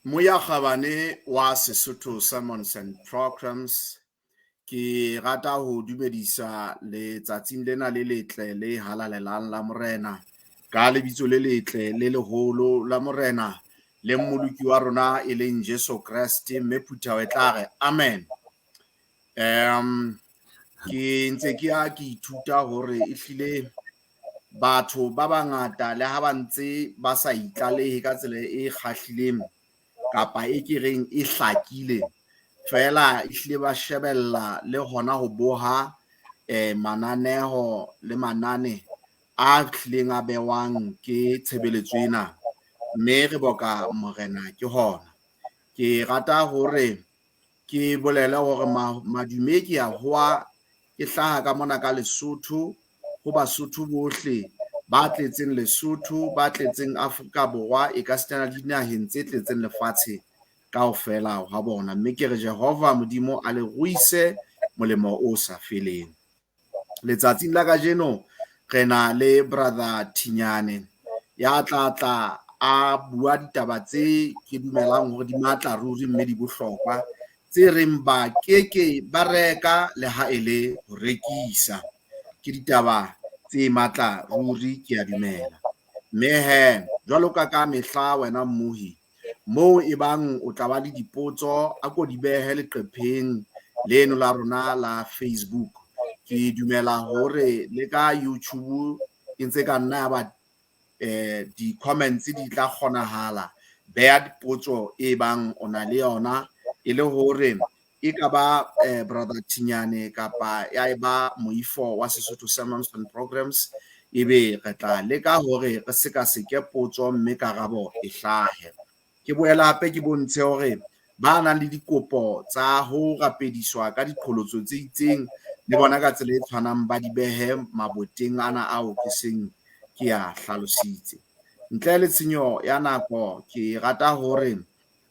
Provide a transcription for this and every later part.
Moya khabane wa Sesotho Sermons and Programs ki rata ho dumedisa le tsatsing lena le letle le halalelang la morena ka lebitso le letle le leholo la morena le mmoloki wa rona e leng Jesu Kriste mme phutha e tlare amen. Ki ntse ki a ki ithuta hore ehlile batho ba bangata le ha ba ntse ba sa itlalehe ka tsela e kgahlileng kapa e kereng e hlakile fela ehlile ba shebella le hona ho boha mananeho le manane a hlileng a bewang ke tshebeletso ena mme re boka morena ke hona ke rata hore ke bolele hore madumeki a hoa ke hlaha ka mona ka Lesotho ho Basotho bohle ba tletseng Lesotho ba tletseng Afrika Borwa e ka stana dinaheng tse tletseng lefatshe kaofela ha bona mme ke re Jehova modimo a le ruise molemo o sa feleng. Letsatsing la kajeno re na le brother Thinyane ya tla a bua ditaba tse ke dumelang hore di matla ruri mme di bohlokwa tse reng ba keke ba reka leha ele ho rekisa ke ditaba tse matla ruri ke a dumela mme he jwalo ka mehla wena mmuhi mo ebang o tla ba le dipotso a ko di behe leqepheng leno la rona la Facebook ke dumela hore le ka YouTube e ntse ka nna ba di comments di tla kgonahala beha dipotso e bang ona le yona e le hore e ka ba brother Thinyane kapa ya eba moifo wa Sesotho Sermons and Programs ebe re tla leka hore re seka seke potso mme karabo e hlahe ke boela hape ke bontshe hore ba nang le dikopo tsa ho rapediswa ka diqholotso tse itseng le bona ka tsela e tshwanang ba di behe maboteng ana ao ke seng ke a hlalositse ntle le tshenyo ya nako ke rata hore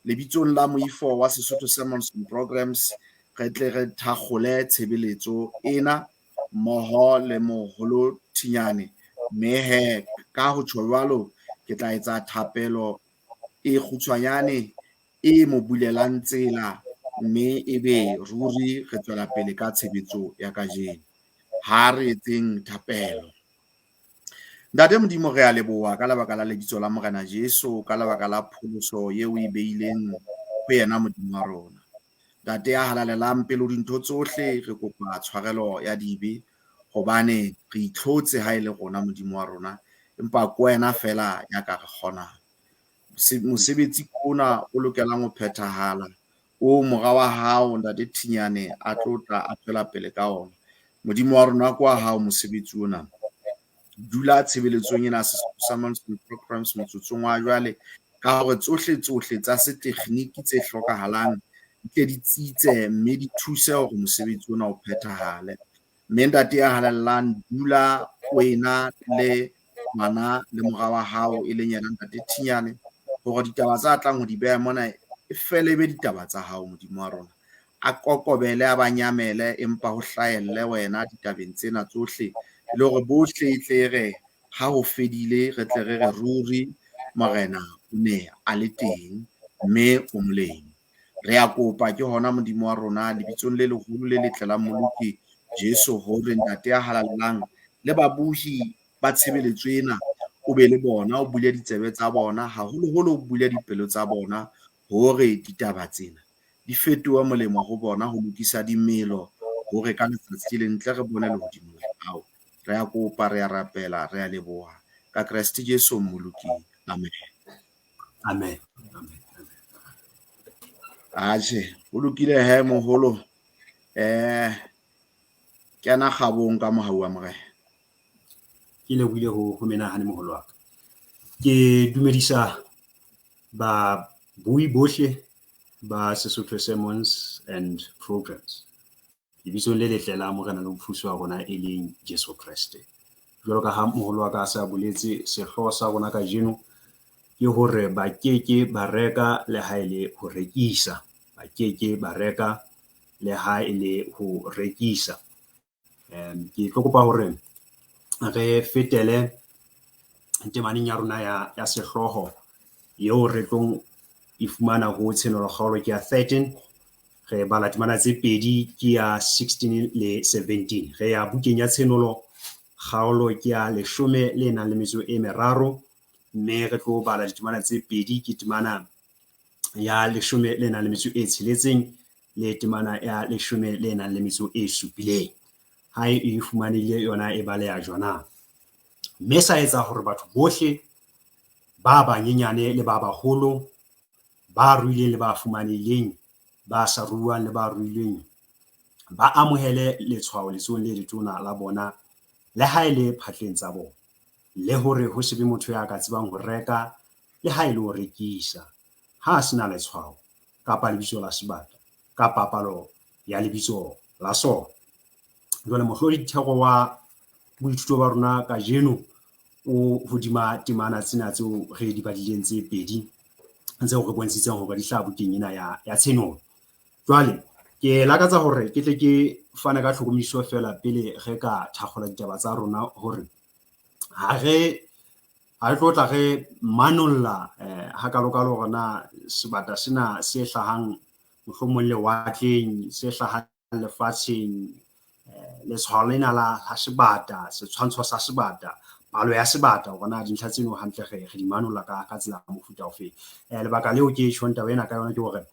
lebitsong la moifo wa Sesotho Sermons and Programs re tle re thakgole tshebeletso ena moho le moholo Thinyane mme he ka ho tjho jwalo ke tla etsa thapelo e kgutshwanyane e mo bulelang tsela mme ebe ruri re tswela pele ka tshebetso ya kajeno ha re etseng thapelo. Ntate modimo re a leboha ka lebaka la lebitso la morena Jesu ka lebaka la pholoso eo e beileng ho yena modimo wa rona. Ntate ya halalelang pele dintho tsohle re kopa tshwarelo ya dibe hobane re itlhotse ha ile rona modimo wa rona empa ko wena fela ya ka re kgona mosebetsi ona o lokelang ho phethahala o mora wa hao ntate Thinyane a tlotla a tswela pele ka ona modimo wa rona kwa hao mosebetsi ona dula tshebeletsong ena Sermons and Programs motsotsong wa jwale ka hore tsohle tsa setekhniki tse hlokahalang ke di tsitse mme di thuse hore mosebetsi ona o phethahale mme ntate ya halallang dula wena le mana le mora wa hao e leng yena ntate Thinyane hore ditaba tsa tlang ho di beha mona e fele be ditaba tsa hao modimo wa rona a kokobele a banyamele empa ho hlahelle wena ditabeng tsena tsohle le hore bohle e tle re ha ho fedile re tle re ruri morena o ne a le teng mme o moleng re a kopa ke hona modimo wa rona lebitsong le leholo le letle la mmoloki Jesu hore ntate ya halalang le babuhi ba tshebeletso ena o be le bona o bule ditsebe tsa bona haholoholo o bule dipelo tsa bona hore ditaba tsena di fetohe molemo ho bona ho lokisa dimelo hore ka letsatsi le ntle re bone le hodimo la hao re a kopa re a rapela re a leboha ka Kriste Jesu mmoloki amen amen aje o lokile he moholo kena kgabong ka mohau wa morena ke le buile ho menahane moholo wa ka ke dumedisa ba bui bohle ba Sesotho Sermons and Programs lebitso le letle la morena le mofutso wa rona e leng Jesu Kriste jwalo ka ha moholo wa ka sa boletse sehloho sa rona ka jeno ke hore ba keke ba reka le ha ile ho rekisa ba keke ba reka le ha ile ho rekisa ke tlo kopa hore re fetele temaneng ya rona ya sehloho eo re tlong e fumana ho tshenolo kgaolo ke ya 13, re bala temana tse pedi ke ya 16 le 17. Re ya bukeng ya tshenolo kgaolo ke ya 13, mme re tlo bala ditemana tse pedi ke temana ya 16 le temana ya 17. Ha e fumanehile yona e baleha jwana. Mme sa etsa hore batho bohle ba banyenyane le ba baholo, ba ruileng le ba fumanehileng, ba sa ruang le ba ruileng, ba amohele letšoao letsohong le letona la bona le ha ele phatleng tsa bona, le hore ho se be motho ya ka tsebang ho reka le ha ele ho rekisa ha sena letšoao kapa lebitso la sebata kapa palo ya lebitso la sona. Jwale mohlodi theko wa boithuto ba rona ka jeno o hodima temana tsena tseo re di badileng tse pedi ntse re bontshitseng hore di hla bukeng ena ya tshenolo. Jwale ke lakatsa hore ke tle ke fana ka tlhokomediso fela pele re ka thakgola ditaba tsa rona hore ha re tlo tla re manolla ha kalokalo hore na sebata sena se hlahang mohlomong lewatleng, se hlahang lefatsheng, letshwao lena la sebata, setshwantsho sa sebata, palo ya sebata, hore na dintlha tseno hantle re di manolla ka tsela ya mofuta ofe. Lebaka leo ke tjhong taba ena ka yona ke hore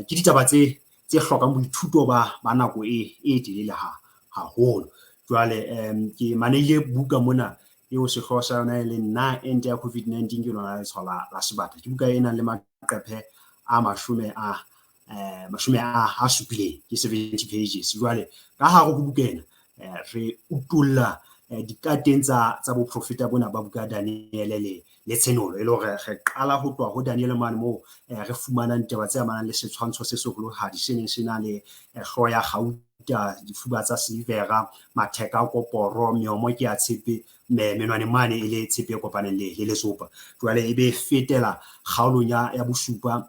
ke ditaba tse hlokang boithuto ba nako e telele haholo. Jwale ke manehile buka mona eo sehlooho sa yona e le nna ente ya COVID-19 ke lona letshwao la sebata. Ke buka ena le maqephe a 70 ke 70 pages. Jwale ka hare ho bukena re utulla dikateng tsa boprofeta bona ba buka Daniel le tshenolo e le hore re qala ho tloha ho Daniel mane mo re fumanang ditaba tse amanang le setshwantsho se seholohadi se neng se na le hlooho ya gauta, difuba tsa silivera, matheka a koporo, meomo ke ya tshepe, menwane mane e le tshepe e kopaneng le letsopa. Jwale e be fetela kgaolong ya bosupa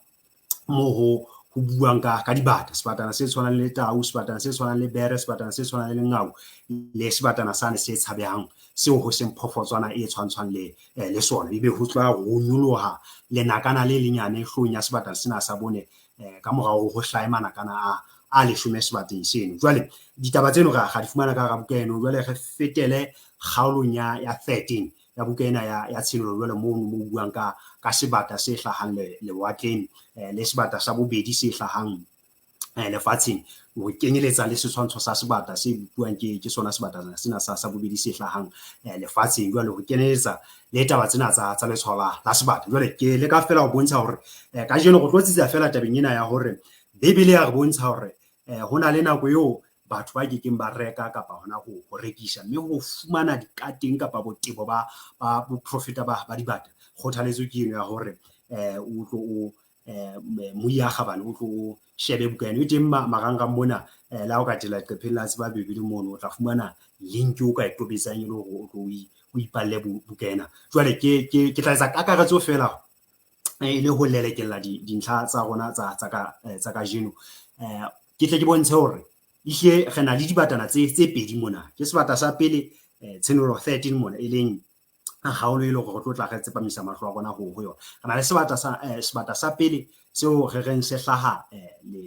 moo ho buang ka dibata, sebatana se tshwanang le tau, sebatana se tshwanang le bere, sebatana se tshwanang le ngau, le sebatana sane se tshabehang seo ho seng phofotshwana e tshwantshwang le sona. Ebe ho tloha ho nyoloha lenakana le lenyane hloohong ya sebatana sena sa bone ka morao ho hlahe manakana a 10 sebateng seno. Jwale ditaba tseno ga di fumana ka hara buka eno. Jwale re fetele kgaolong ya 13 ya buka ena ya tshenolo. Jwale mo buang ka sebata se hlahang lewatleng, le sebata sa bobedi se hlahang lefatsheng, ho kenyeletsa le setshwantsho sa sebata se buang ke sona sebata sena sa bobedi se hlahang lefatsheng. Jwale ho kenyeletsa le taba tsena tsa letshwao la sebata. Jwale ke le ka fela ho bontsha hore ka jeno go tlotsitsa fela tabeng ena ya hore Bebele ya re bontsha hore ho na le nako eo batho ba kekeng ba reka kapa hona ho rekisa, mme ho fumana dikateng kapa botebo ba boprofeta ba dibata. Kgothaletso ke eno ya hore o tlo mo ya kgabane o tlo shebe buka eno e teng marangrang mona. La o ka tela leqepheng la tseba Bebele mono o tla fumana link o ka e tobetsang e le hore o tlo o ipalle buka ena. Jwale ke tla etsa kakaretso fela e le ho lelekella dintlha tsa rona tsa ka jeno. Ke tle ke bontshe hore ihle re na le dibatana tse pedi mona. Ke sebata sa pele tshenolo 13 mona e leng kgaolo e le hore re tlo tla re tsepamisa mahlo a rona ho yona. Re na le sebata sa pele seo re reng se hlaha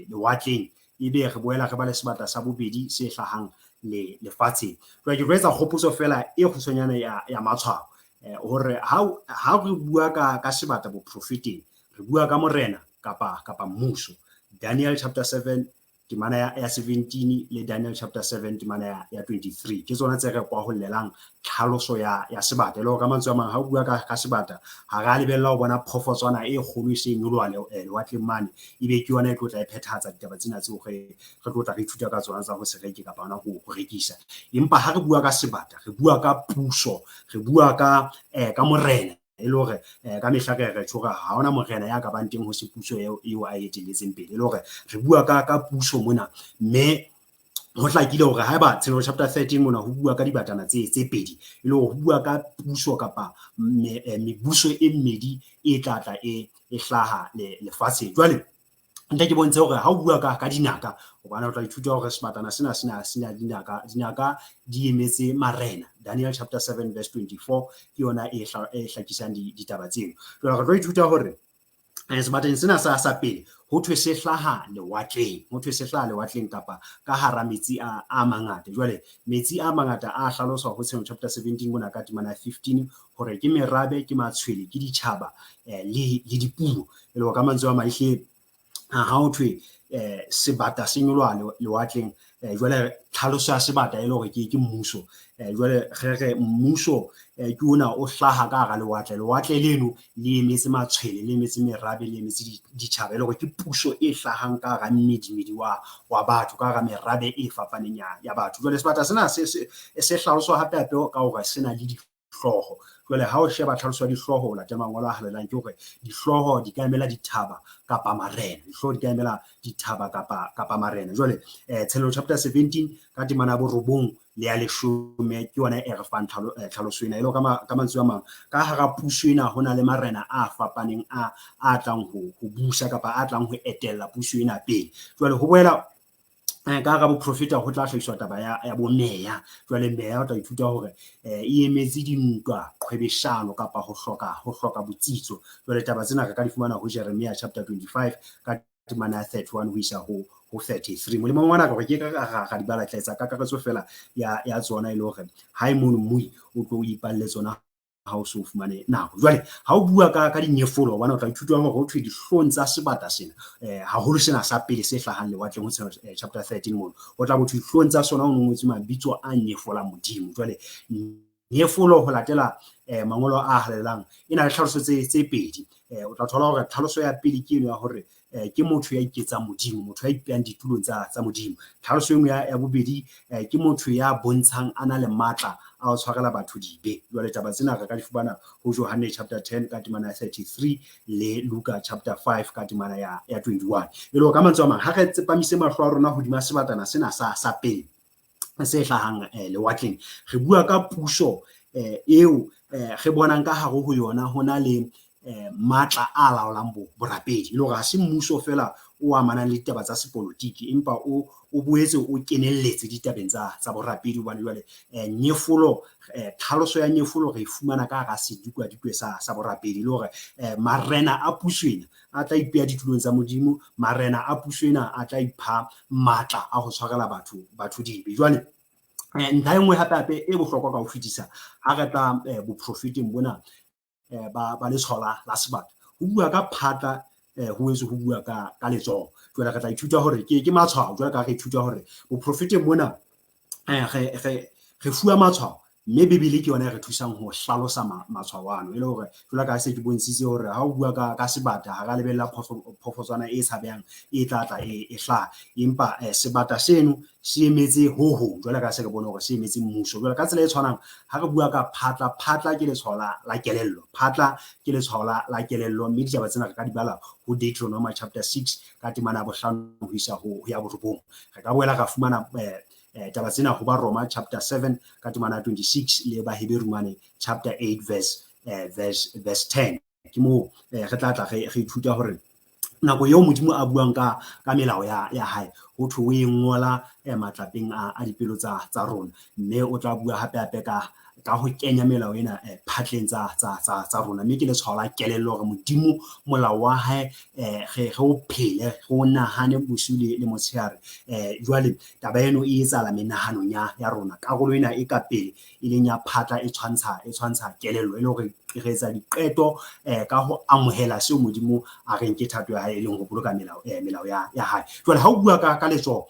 lewatleng, ebe re boela re ba le sebata sa bobedi se hlahang lefatsheng. Jwale ke tlo etsa kgopotso fela e kgutshwanyane ya matshwao hore ha re bua ka sebata boprofeteng, re bua ka morena kapa mmuso. Daniel chapter 7 temana ya 17 le Daniel chapter 7 temana ya 23 ke tsona tse re kwahollelang tlhaloso ya sebata. Le ka mantswe a mang ha o bua ka sebata ha re a lebella ho bona phofotswana e kgolo e seng nyoloha lewatleng mane, ebe ke yona e tlo tla e phethahatsa ditaba tsena tseo re tlo tla re ithuta ka tsona tsa ho se reke kapa hona ho rekisa. Empa ha re bua ka sebata, re bua ka puso, re bua ka morena e le hore ka mehla re tjhora ha hona morena ya ka bang teng ho se puso eo a etelletseng pele. E le hore re bua ka puso mona, mme ho hlakile hore haeba tshenolo chapter 13 mona ho bua ka dibatana tse pedi, e le hore ho bua ka puso kapa mebuso e mmedi e tlatla e hlaha lefatsheng. Jwale ntle ke bontshe hore ha o bua ka dinaka, hobane o tla ithuta hore sebatana sena dinaka di emetse marena. Daniel chapter 7 verse 24 ke yona e hlakisang ditaba tseno. Jwale re tlo ithuta hore sebateng sena sa pele ho thwe se hlaha lewatleng, ho thwe se hlaha lewatleng kapa ka hara metsi a mangata. Jwale metsi a mangata a hlaloswa ho Ts'en chapter 17 mona ka temana 15 hore ke merabe, ke matshwele, ke ditjhaba le dipuo. E le ka mantswe a maihle ha ho thwe sebata se nyoloha lewatleng, jwale tlhaloso ya sebata e le hore ke mmuso. Jwale re mmuso ke ona o hlaha ka hara lewatle leno le emetse matshwele, le emetse merabe, le emetse ditjhaba, e le hore ke puso e hlahang ka hara mmedimedi wa batho, ka hara merabe e fapaneng ya batho. Jwale sebata sena se hlaloswa hape ka hore sena le dihlooho. Jwale ha o sheba tlhaloso ya dihlooho latela mangolo a halelang ke hore dihlooho di ka emela dithaba kapa marena, dihlooho di ka emela dithaba kapa marena. Jwale Ts'en chapter 17 ka temana borobong le ya 10 ke yona e re fang tlhaloso ena. E le ka mantswe a mang, ka hara puso ena ho na le marena a fapaneng a tlang ho busa kapa a tlang ho etella puso ena pele. Jwale ho boela ka hara boprofeta ho tla hlahiswa taba ya bomeya. Jwale meya o tla ithuta hore e emetse dintwa, qhwebeshano kapa ho hloka botsitso. Jwale taba tsena re ka di fumana ho Jeremiah chapter 25 ka temana 31 ho isa ho 33. Molemong wa nako ke ka di bala tletsa ka karetso fela ya tsona, e le hore ha e mono mmui o tlo ipalle tsona ha o so fumane nako. Jwale ha o bua ka dinyefolo, bona o tla ithuta hore ho thwe dihlong tsa sebata sena haholo sena sa pele se hlahang lewatleng ho chapter 13 mono o tla botho dihlong tsa sona ho ngotswe mabitso a nyefolang modimo. Jwale nyefolo ho latela mangolo a halelang ena le tlhaloso tse pedi. O tla thola hore tlhaloso ya pele ke eno ya hore ke motho ya iketsang modimo, motho ya ipehang ditulong tsa modimo. Tlhaloso e nngwe ya bobedi ke motho ya bontshang ana le matla a ho tshwarela batho dibe. Jwale taba tsena re ka di fumana ho Johane chapter 10 ka temana 33 le Luka chapter 5 ka temana ya 21. E le ka mantswe a mang, ha re tsepamise mahlo a rona hodima sebatana sena sa pele se hlahang lewatleng, re bua ka puso eo re bonang ka hare ho yona hona le matla a laolang borapedi. E le hore ha se mmuso fela o amanang le ditaba tsa sepolotiki, empa o boetse o kenelletse ditabeng tsa borapedi. Hobane jwale nyefolo, tlhaloso ya nyefolo re fumana ka hara sedikwadikwe sa borapedi. E le hore marena a puso ena a tla ipeha ditulong tsa modimo, marena a puso ena a tla ipha matla a ho tshwarela batho dibe. Jwale ntlha e nngwe hape e bohlokwa ka ho fetisa ha re tla boprofeteng bona ba letshwao la sebata, ho bua ka phatla, ho etse ho bua ka letsohong. Jwale re tla ithuta hore ke matshwao. Jwale ka re ithuta hore boprofeteng mona re fuwa matshwao, mme Bibele ke yona e re thusang ho hlalosa matshwao ano. E le hore jwale ka se ke bontshitse hore ha o bua ka sebata ha ka lebella phofoswana e tshabehang e tlatla e hlaha, empa sebata seno se emetse ho. Jwale ka se re bone hore se emetse mmuso. Jwale ka tsela e tshwanang ha re bua ka phatla ke letshwao la kelello, phatla ke letshwao la kelello, mme ditaba tsena re ka di bala ho Deuteronomy chapter 6 ka temana 5 ho isa ho ya 9. Re ka boela ka fumana taba tsena ho ba Roma chapter 7 ka temana 26 le ba Hebrew chapter 8 verse 10. Ke mo re tla re ithuta hore nako eo modimo a buang ka melao ya hae ho thwe o e ngola matlapeng a dipelo tsa rona, mme o tla bua hape ka ho kenya melao ena phatleng tsa rona, mme ke letshwao la kelello hore modimo molao wa hae re o phele, re o nahane bosiu le motshehare. Jwale taba eno e etsahala menahanong ya rona. Karolo ena e ka pele e leng ya phatla e tshwantsha kelello, e le hore re etsa diqeto ka ho amohela seo modimo a reng ke thato ya hae, e leng ho boloka melao ya hae. Jwale ha o bua ka letsoho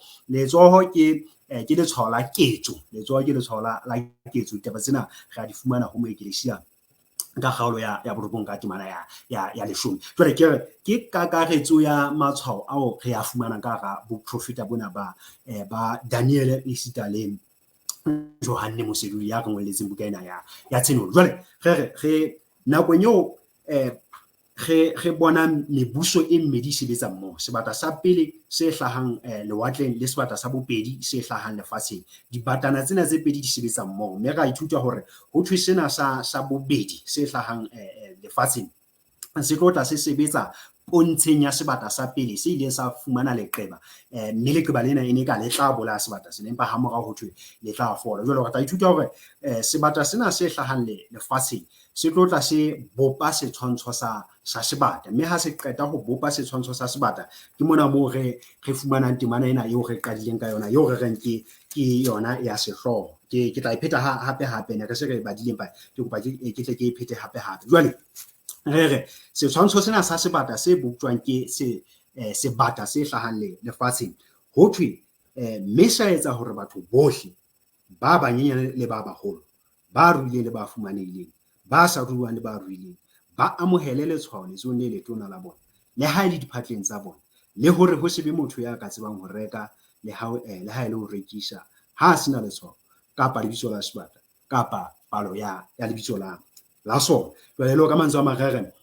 ke letshwao la ketso, letsoho ke letshwao la ketso. Taba tsena re di fumana ho moeklesia ka kgaolo ya borobong ka temana ya 10. Jwale ke kakaretso ya matshwao ao re a fumanang ka hara boprofeta bona ba Daniel e sita le Johane Mosedudi ya re ngoletseng buka ena ya Ts'en. Jwale re nakong eo re bona mebuso e mmedi sebetsa mmoho, sebata sa pele se hlahang lewatleng le sebata sa bobedi se hlahang lefatsheng. Dibatana tsena tse pedi di sebetsa mmoho, mme ra ithuta hore ho thwe sena sa bobedi se hlahang lefatsheng se tlotla se sebetsa pontsheng ya sebata sa pele se ileng sa fumana leqeba, mme leqeba lena e ne ka le tla bola sebata sena, empa ha morao ho thwe le tla fola. Jwale re tla ithuta hore sebata sena se hlahang lefatsheng se tlotla se bopa setshwantsho sa sebata, mme ha se qeta ho bopa setshwantsho sa sebata ke mona mo re fumanang temana ena eo re qadileng ka yona, eo re reng ke yona ya sehloho. Ke tla ipheta hape ne re se re badileng ba ke kopa ke tle ke iphete hape. Jwale re setshwantsho sena sa sebata se boptswang ke sebata se hlahang lefatsheng ho thwe mme sa etsa hore batho bohle ba banyenyane le ba baholo, ba ruileng le ba fumanehileng, ba sa ruang le ba ruileng, ba amohele letsohong letsohong le letona la bona, le ha e le diphatleng tsa bona, le hore ho se be motho ya ka tsebang ho reka le ha e le ho rekisa ha a sena letsoho kapa lebitso la sebata kapa palo ya lebitso la sona. Jwale le ka mantswe a marere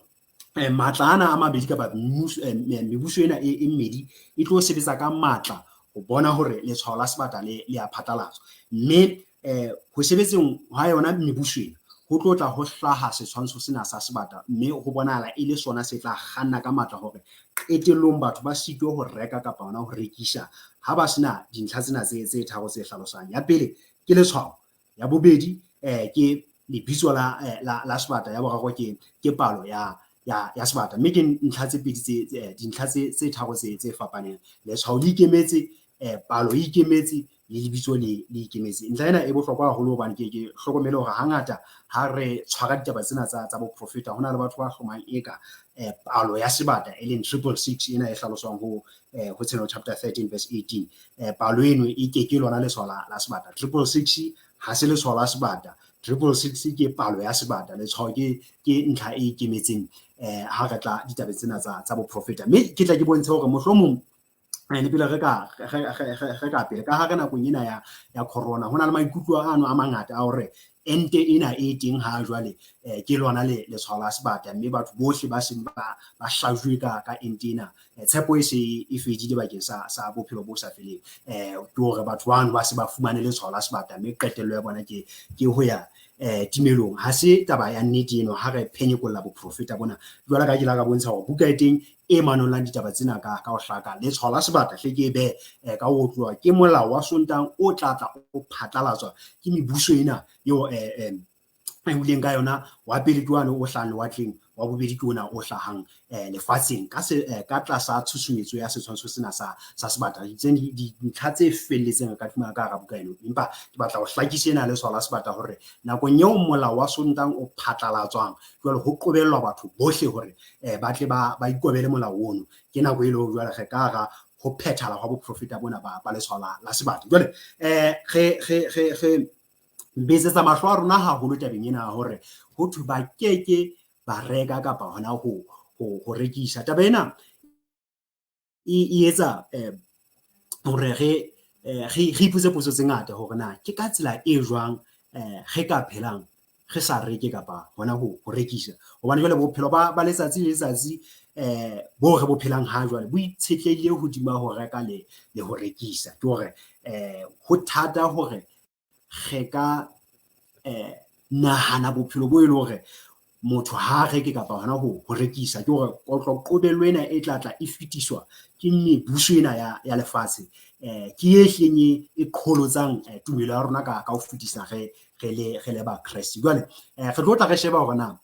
matla ana a mabedi kapa mebuso ena e mmedi e tlo sebetsa ka matla ho bona hore letshwao la sebata le a phatlalatswa, mme ho sebetseng ha yona mebuso ena ho tlotla ho hlaha setshwantsho sena sa sebata, mme ho bonahala e le sona se tla kganna ka matla hore qetellong batho ba sitwe ho reka kapa hona ho rekisa ha ba sena dintlha tsena tse tharo tse hlalosang. Ya pele ke letshwao, ya bobedi ke lebitso la sebata, ya boraro ke palo ya sebata, mme ke dintlha tse pedi dintlha tse tharo tse fapaneng. Letshwao le ikemetse, palo e ikemetse, le lebitso le ikemetse. Ntlha ena e bohlokwa haholo hobane ke hlokomele hore hangata ha re tshwara ditaba tsena tsa boprofeta, hona le batho ba hlomang eka palo ya sebata e leng 666 ena e hlaloswang ho Ts'en chapter 13 verse 18. Palo eno e ke lona letshwao la sebata. 666 ha se letshwao la sebata, 666 ke palo ya sebata. Letshwao ke ntlha e ikemetseng ha re tla ditabeng tsena tsa boprofeta, mme ke tla ke bontshe hore mohlomong le pele re ka pele ka ha re nakong ena ya corona hona le maikutlo ano a mangata a hore ente ena e teng ha jwale ke lona letshwao la sebata, mme batho bohle ba seng ba hlajwe ka ente ena. Tshepo e se e fedile bakeng sa bophelo bo sa feleng, ke hore batho bano ba se ba fumane letshwao la sebata, mme qetello ya bona ke ho ya timelong. Ha se taba ya nnete eno ha re phenyekolla boprofeta bona. Jwale ka ke la ka bontsha hore buka e teng e manolang ditaba tsena ka ho hlaka letshwao la sebata hle ke be ka ho tloha ke molao wa Sontang o tlatla o phatlalatswa ke mebuso ena eo huleng ka yona. Wa pele ke wane o hlahang lewatleng, wa bobedi ke ona o hlahang lefatsheng ka tlasa tshusumetso ya setshwantsho sena sa sebata. Dintlha tse felletseng ka tima ka hara buka eno, empa ke batla ho hlakisa ena letshwao la sebata hore nakong eo molao wa Sontang o phatlalatswang, jwale ho qobellwa batho bohle hore ba tle ba ikobele molao ono. Ke nako e leng jwale re ka hara ho phethala hwa boprofeta bona ba letshwao la sebata. Jwale re betsetsa mahlo a rona haholo tabeng ena hore ho thwe ba keke ba reka kapa hona ho rekisa. Taba ena e etsa hore re ipotse potso tse ngata hore na ke ka tsela e jwang re ka phelang re sa reke kapa hona ho rekisa, hobane jwale bophelo ba letsatsi le letsatsi bo re bo phelang ha jwale bo itshetlehile hodima ho reka le ho rekisa. Ke hore ho thata hore re ka nahana bophelo bo e le hore motho ha reke kapa hona ho rekisa. Ke hore qobello ena e tlatla e fetiswa ke mebuso ena ya lefatshe, ke e hleng e qholotsang tumelo ya rona ka ho fetisa re le ba Kreste. Jwale re tlo tla re sheba hore na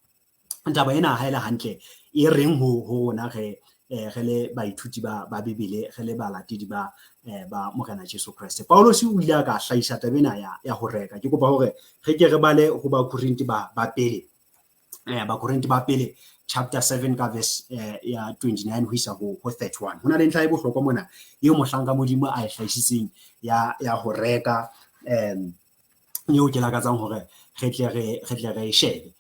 taba ena ha e le hantle e reng ho rona re le baithuti ba Bibele, re le balatedi ba Morena Jesu Kreste. Paulos o ile ka hlahisa taba ena ya ho reka. Ke kopa hore re ke re bale ho Bakorinti ba pele, Bakorinti ba pele chapter 7 ka verse ya 29 ho isa ho 31. Hona le ntlha e bohlokwa mona eo mohlanka modimo a e hlahisitseng ya ho reka eo ke lakatsang hore re tle re shebe.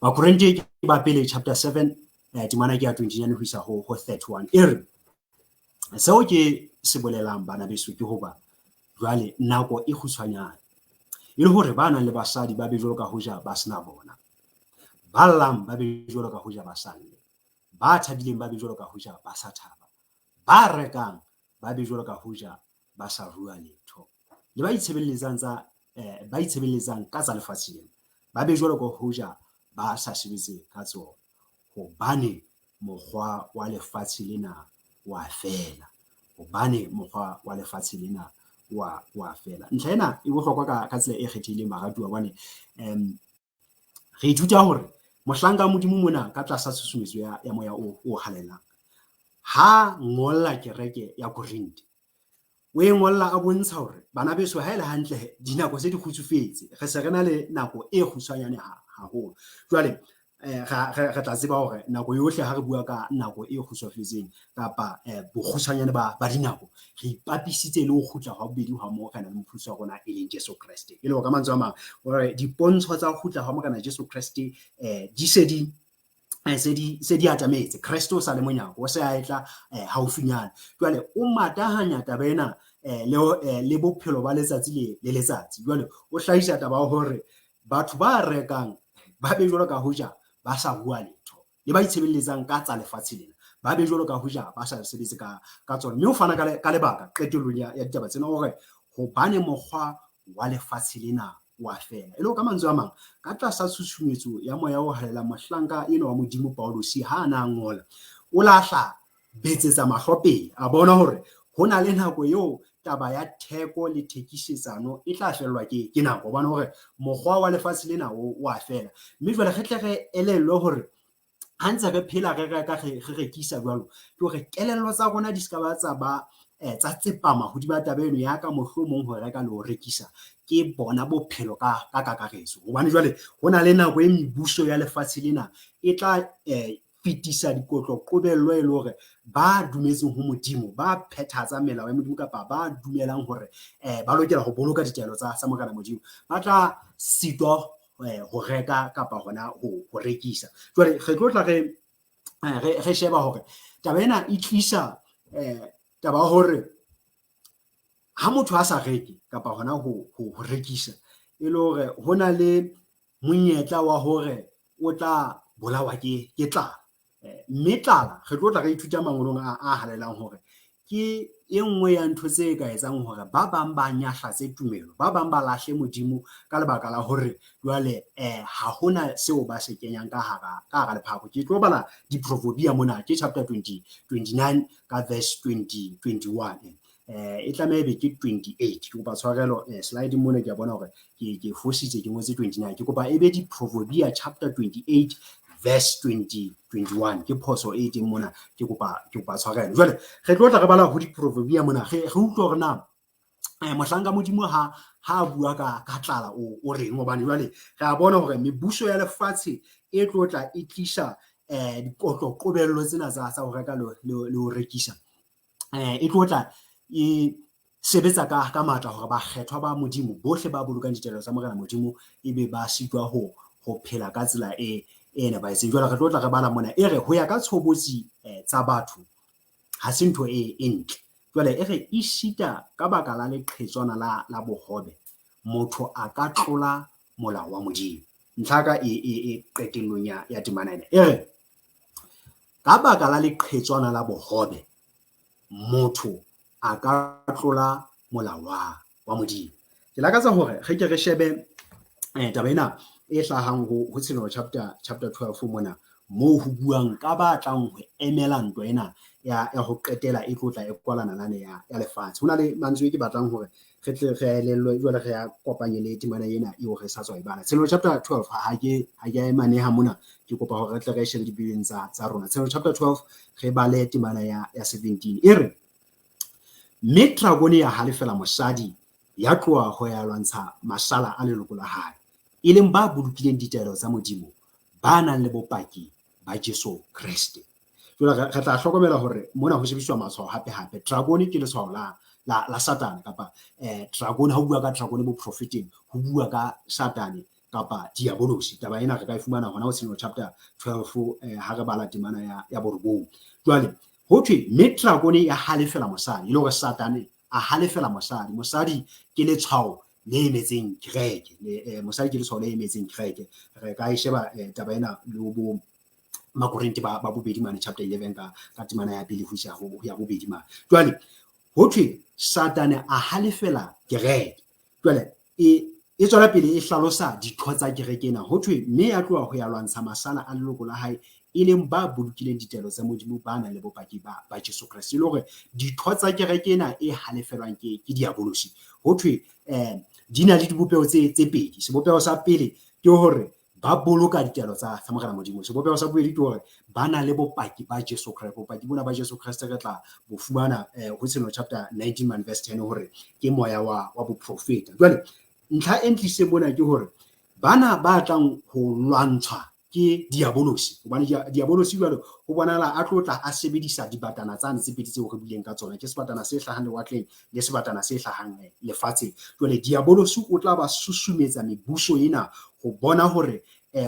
Bakorinti ba pele chapter 7 temana ke ya 29 ho isa ho 31. E re seo ke se bolelang bana beso ke hoba jwale nako e kgutshwanyane, e le hore ba nang le basadi ba be jwalo ka hoja ba sena bona, ba llang ba be jwalo ka hoja ba salle, ba thabileng ba be jwalo ka hoja ba sa thaba, ba rekang ba be jwalo ka hoja ba sa rua letho, le ba itshebeletsang ka tsa lefatsheng ba be jwalo ka hoja ba sa sebetse ka tsona, hobane mokgwa wa lefatshe lena wa fela, hobane mokgwa wa lefatshe lena wa fela. Ntlha ena e bohlokwa ka tsela e kgethehileng baratuwa, hobane re ithuta hore mohlanka modimo mona ka tlasa tshusumetso ya moya o halelang ha ngolla kereke ya Korinte o e ngolla a bontsha hore bana beso ha ile hantle dinako se di khutsufetse re se rena le nako e kgutshwanyane haholo jwale re tla tseba hore nako yohle ha re bua ka nako e kgutshwafetseng kapa bokgutshwanyane ba dinako re ipapisitse le ho khutla ha bobedi ha mo kana le mophuso wa rona e leng Jesu Kriste e le ka mantswe a mang hore dipontsho tsa ho khutla ha mo kana Jesu Kriste di se di atametse Kristo sa le monyako o se a etla haufinyana jwale o matahanya tabena le bophelo ba letsatsi le letsatsi jwale o hlahisa taba hore batho ba rekang ba be jwalo ka hoja ba sa bua letho le ba itshebeletsang ka tsa lefatshe lena ba be jwalo ka hoja ba sa sebetse ka tsona mme o fana ka lebaka qetellong ya ditaba tsena hore hobane mokgwa wa lefatshe lena wa fela e le ka mantswe a mang ka tlasa tshusumetso ya moya o halela mohlanka eno wa modimo Paulus ha na ngola o lahla betsetsa mahlopeng a bona hore hona le nako eo taba ya theko le thekisetsano e tla fellwa ke nako bona hore mokgwa wa lefatshe lena wa fela mme jwale re tle re elellwe hore ha ntse re phela re rekisa jwalo ke hore kelello tsa rona di ska ba tsa tsepama ho di ba tabeno ya ka mohlomong ho reka le ho rekisa ke bona bophelo ka kakaretso hobane jwale hona le nako e mebuso ya lefatshe lena e tla fitisa dikotlo qobello e le hore ba dumetseng ho modimo ba phethatsa melao ya modimo kapa ba dumelang hore ba lokela ho boloka ditaelo tsa mogala modimo ba tla sitwa ho reka kapa hona ho rekisa jwale re tlo tla re sheba hore taba ena e tlisa taba hore ha motho a sa reke kapa hona ho rekisa e le hore hona le monyetla wa hore o tla bolawa ke tlala mme tlala re tlo tla re ithuta mangolong a halelang hore ke e nngwe ya ntho tse ka etsang hore ba bang ba nyahlatse tumelo ba bang ba lahle modimo ka lebaka la hore jwale ha hona seo ba se kenyang ka hara lephako ke tlo bala di-proverbia mona ke chapter 29 ka verse 21 e tlameha be ke 28 ke kopa tshwarelo slide mona ke a bona hore ke fositse ke ngotse 29 ke kopa ebe di-proverbia chapter 28 verse 21 ke phoso e teng mona ke kopa tshwarelo jwale re tlo tla re bala ho di-proverbia mona re utlwa hore na mohlanka modimo ha bua ka tlala o reng hobane jwale re a bona hore mebuso ya lefatshe e tlo tla e tlisa dikotlo qobello tsena tsa ho reka le ho rekisa e tlo tla e sebetsa ka matla hore ba kgethwa ba modimo bohle ba bolokang ditaelo tsa morena modimo ebe ba sitwa ho phela ka tsela e ba itseng jwale re tlo tla re bala mona e re ho ya ka tshobotsi tsa batho ha se ntho e ntle jwale e re e sita ka baka la leqhetswana la bohobe motho a ka tlola molao wa modimo ntlhaka e qetellong ya temana ena e re ka baka la leqhetswana la bohobe motho a ka tlola molao wa modimo ke lakatsa hore re ke re shebe taba ena e hlahang ho Ts'en chapter 12 mona moo ho buang ka ba tlang ho emela ntwa ena ya ho qetela e tlotla e kwalana nane ya lefatshe hona le mantswe ke batlang hore re tle re elellwe jwale re ya kopanye le temana ena eo re sa tswa ibala Ts'en chapter 12 ha ke emaneha mona ke kopa hore re tle re shebe dibeleng tsa rona Ts'en chapter 12 re bale temana ya 17 e re mme dragone ya halefela mosadi ya tloha ho ya lwantsha mashala a leloko la hae e leng ba bolokileng ditaelo tsa modimo ba nang le bopaki ba Jesu Kriste jwale re tla hlokomela hore mona ho shebiswa matshwao hape dragone ke letshwao la Satan kapa dragone ha o bua ka dragone bo propheting ho bua ka Satan kapa diabolosi taba ena re ka e fumana hona ho Ts'en chapter 12 ha re bala temana ya borobong jwale ho thwe mme dragone ya halefela mosadi ile hore Satan a halefela mosadi ke letshwao le emetseng kereke mosadi ke letshwao le emetseng kereke re ka e sheba taba ena le bo Makorinte ba bobedi mane chapter 11 ka temana ya pele ho isa ho ya bobedi mane jwale ho thwe Satan a halefela kereke jwale e tswela pele e hlalosa ditho tsa kereke ena ho thwe mme ya tloha ho ya lwantsha masala a leloko la hae e leng ba bolokileng ditaelo tsa modimo ba nang le bopaki ba Jesu Kriste le hore ditho tsa kereke ena e halefelwang ke diabolosi ho thwe di na le dibopeho tse pedi sebopeho sa pele ke hore ba boloka ditelo tsa Morena Modimo. Sebopego sa bobedi ke hore ba na le bopaki ba Jesu Kriste. Bopaki bona ba Jesu Kriste re tla bo fumana ho Ts'en chapter 19 verse 10 hore ke moya wa boprofeta. Jwale ntlha e ntliseng bona ke hore bana ba tlang ho lwantshwa ke diabolosi, hobane diabolosi jwale ho bonahala a tlotla a sebedisa dibatana tsane tse pedi tseo re bileng ka tsona, ke sebatana se hlahang lewatleng le sebatana se hlahang lefatsheng. Jwale diabolosi o tla ba susumetsa mebuso ena ho bona hore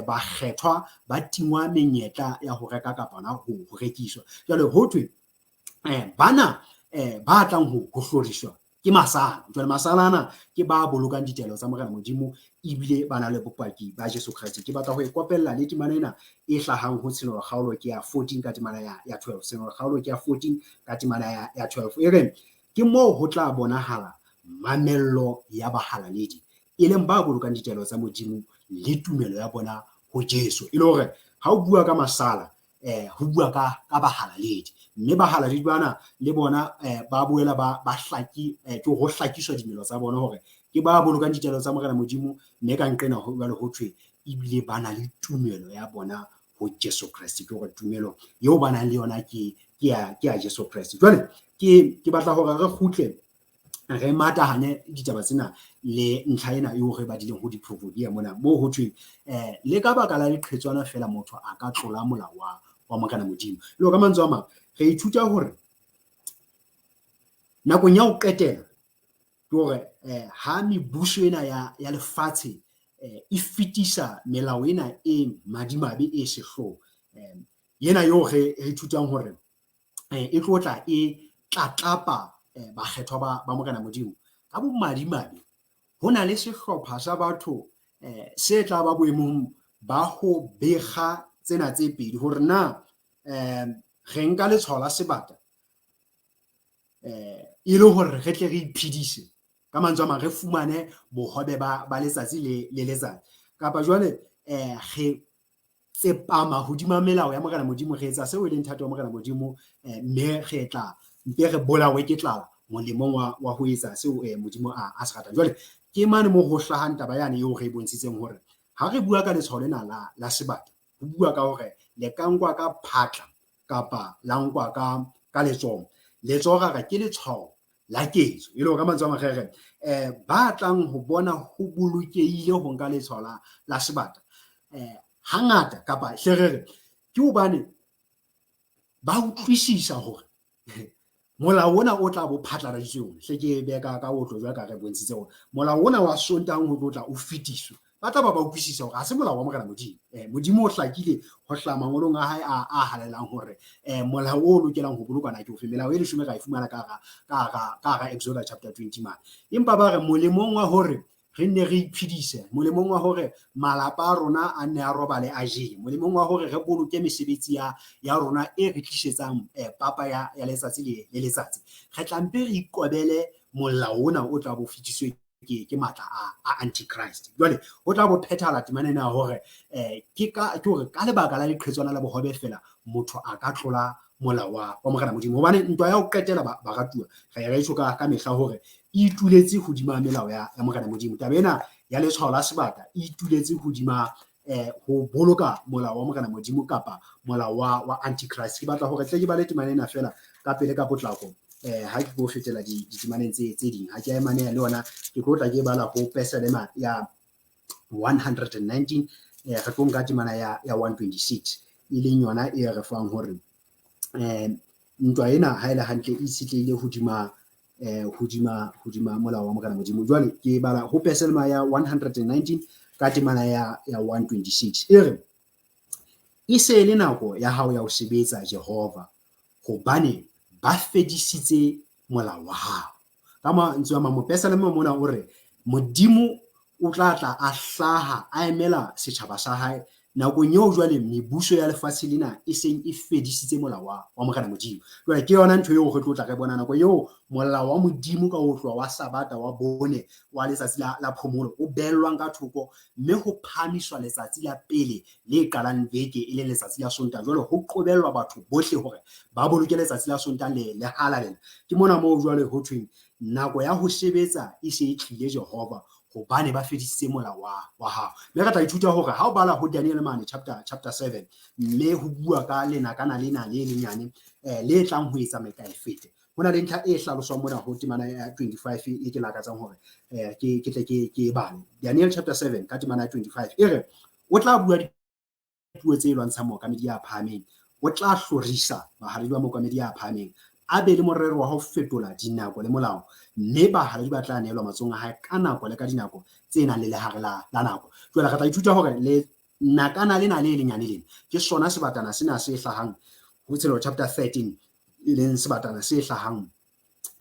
ba kgethwa ba tingwa menyetla ya ho reka kapa na ho rekiswa. Jwale ho thwe bana ba tlang ho hloriswa ke masala. Jwale masala ana ke ba bolokang ditelo tsa Morena Modimo ebile ba na le bopaki ba Jesu Kriste. Ke batla ho ikopella le temana ena e hlahang ho Ts'en kgaolo ke ya 14 ka temana ya 12. Ts'en kgaolo ke ya 14 ka temana ya 12. E reng ke moo ho tla bonahala mamello ya bahalaledi, e leng ba bolokang ditelo tsa Modimo le tumelo ya bona ho Jesu. E le hore ha o bua ka masala ho bua ka bahalaledi, mme bahalaledi bana le bona ba boela ba hlaki ke ho hlakiswa dimelo tsa bona hore ke ba bolokang ditelo tsa Morena Modimo, mme ka nqena ho jwale ho thwe ebile ba na le tumelo ya bona ho Jesu Kriste. Ke hore tumelo eo ba nang le yona ke ya Jesu Kriste. Jwale ke batla hore re kgutle re matahane ditaba tsena le ntlha ena eo re badileng ho di-proverbia mona moo ho thweng le ka baka la leqhetswana fela motho a ka tlola molao wa Morena Modimo. Le ka mantswe a mang re ithuta hore nakong ya ho qetela ke hore ha mebuso ena ya lefatshe e fetisa melao ena e madimabe e sehloho, yena eo re ithutang hore e tlotla e tlatlapa bakgethwa ba Morena Modimo ka bomadimabe. Ho na le sehlopha sa batho se tla ba boemong ba ho bega tsena tse pedi hore na re nka letshwao la sebata e le hore re tle re iphedise, ka mantswe a mang re fumane bohobe ba letsatsi le letsatsi, kapa jwale re tsepama hodima melao ya Morena Modimo, re etsa seo e leng thato wa Morena Modimo, mme re tla mpe re bolawe ke tlala molemong wa ho etsa seo Modimo a se ratang. Jwale ke mane mo ho hlahang taba yane eo re bontshitseng hore ha re bua ka letshwao lena la sebata, ho bua ka hore le ka nkwa ka phatla kapa la nkwa ka letsohong. Letsoho ra ke letshwao la ketso, e le ka mantswe a mang re ba tlang ho bona ho bolokehile ho nka letshwao la sebata hangata kapa hlerere ke hobane ba utlwisisa hore molao ona o tla bo phatlaladitsweng hle ke beka ka otlo jwa ka re bontshitse hore molao ona wa Sontaha ho tla o fetiswa, ba tla ba utlwisisa hore ha se molao wa Morena Modimo. Modimo o hlakile ho hlama mangolong a hae a halelang hore molao o lokelang ho bolokwana ke ofe. Melao e 10 ra e fumana ka hara Exodus chapter 20 man, empa ba re molemong wa hore re nne re iphedise, molemong wa hore malapa a rona a nne a robale a jele, molemong wa hore re boloke mesebetsi ya rona e re tlisetsang papa ya letsatsi le letsatsi, re tla mpe re ikobele molao ona o tla bo fetiswe ke matla a antichrist. Jwale o tla bo phethala temanena hore ke hore ka lebaka la leqhetswana la bohobe fela motho a ka tlola molao wa Morena Modimo, hobane ntwa ya ho qetela baratuwa re tsho ka mehla hore e ituletse hodima melao ya Morena Modimo. Taba ena ya letshwao la sebata e ituletse hodima ho boloka molao wa Morena Modimo kapa molao wa antichrist. Ke batla hore tle ke bale temanena fela ka pele ka potlako ha ke go fetela ditemaneng tse ding, ha ke emaneha le yona ke tlo tla ke bala ho peselema ya 119 re tlo nka temana ya 126 e leng yona e re fang hore ntwa ena ha ile hantle e itshitlehile hodima molao wa Morena Modimo. Jwale ke bala ho peselema ya 119 ka temana ya 126 e re e se le nako ya hao ya ho sebetsa Jehova, hobane ba fedisitse molao wa hao. Ka mantswe a mang mo peselema mona o re Modimo o tla tla a hlaha a emela setjhaba sa hae nakong eo jwale mebuso ya lefatshe lena e seng e fedisitse molao wa Morena Modimo. Jwale ke yona ntho eo re tlo tla re bona nako eo molao wa Modimo ka ho tloha wa sabata wa bone wa letsatsi la phomolo o bellwang ka thoko, mme ho phamiswa letsatsi la pele le qalang beke e le letsatsi la Sontaha. Jwale ho qobellwa batho bohle hore ba boloke letsatsi la Sontaha le hala lena. Ke mona moo jwale ho thweng nako ya ho sebetsa e se e tlile Jehova, hobane ba fedisitse molao wa hao. Mme re tla ithuta hore ha o bala ho Daniel mane chapter 7 mme ho bua ka lenakana lena le lenyane le tlang ho etsa meka e fete. Hona le ntlha e hlaloswang mona ho temana ya 25 e ke lakatsang hore ke tle ke bane. Daniel chapter 7 ka temana ya 25 e re o tla bua dipuo tse lwantshang mookamedi ya phahameng, o tla hlorisa bahaledi ba mookamedi ya phahameng, a be le morero wa ho fetola dinako le molao, mme bahaledi ba tla neelwa matsohong a hae ka nako le ka dinako tse nang le lehare la nako. Jwale re tla ithuta hore le nakana lena le lenyane lena ke sona sebatana sena se hlahang ho Tselo chapter 13 e leng sebatana se hlahang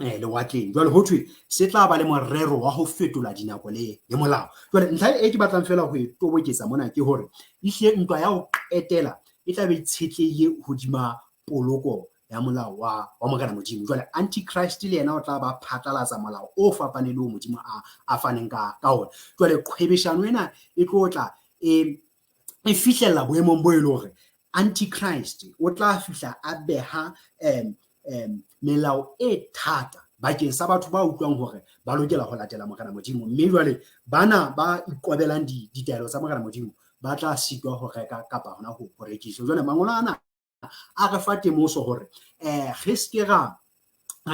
lewatleng. Jwale ho thwe se tla ba le morero wa ho fetola dinako le molao. Jwale ntlha e ke batlang fela ho e toboketsa mona ke hore ehlile ntwa ya ho qetela e tla be itshetlehile hodima poloko ya molao wa Morena Modimo. Jwale antichrist le yena o tla ba phatlalatsa molao o fapaneng le o Modimo a faneng ka ona. Jwale qhwebeshano ena e tlotla e fihlella boemong bo e le hore antichrist o tla fihla a beha melao e thata bakeng sa batho ba utlwang hore ba lokela ho latela Morena Modimo, mme jwale bana ba ikobelang ditaelo tsa Morena Modimo ba tla sitwa ho reka kapa hona ho rekisa. Jwale mangolo ana a re fa temoso hore re ske ra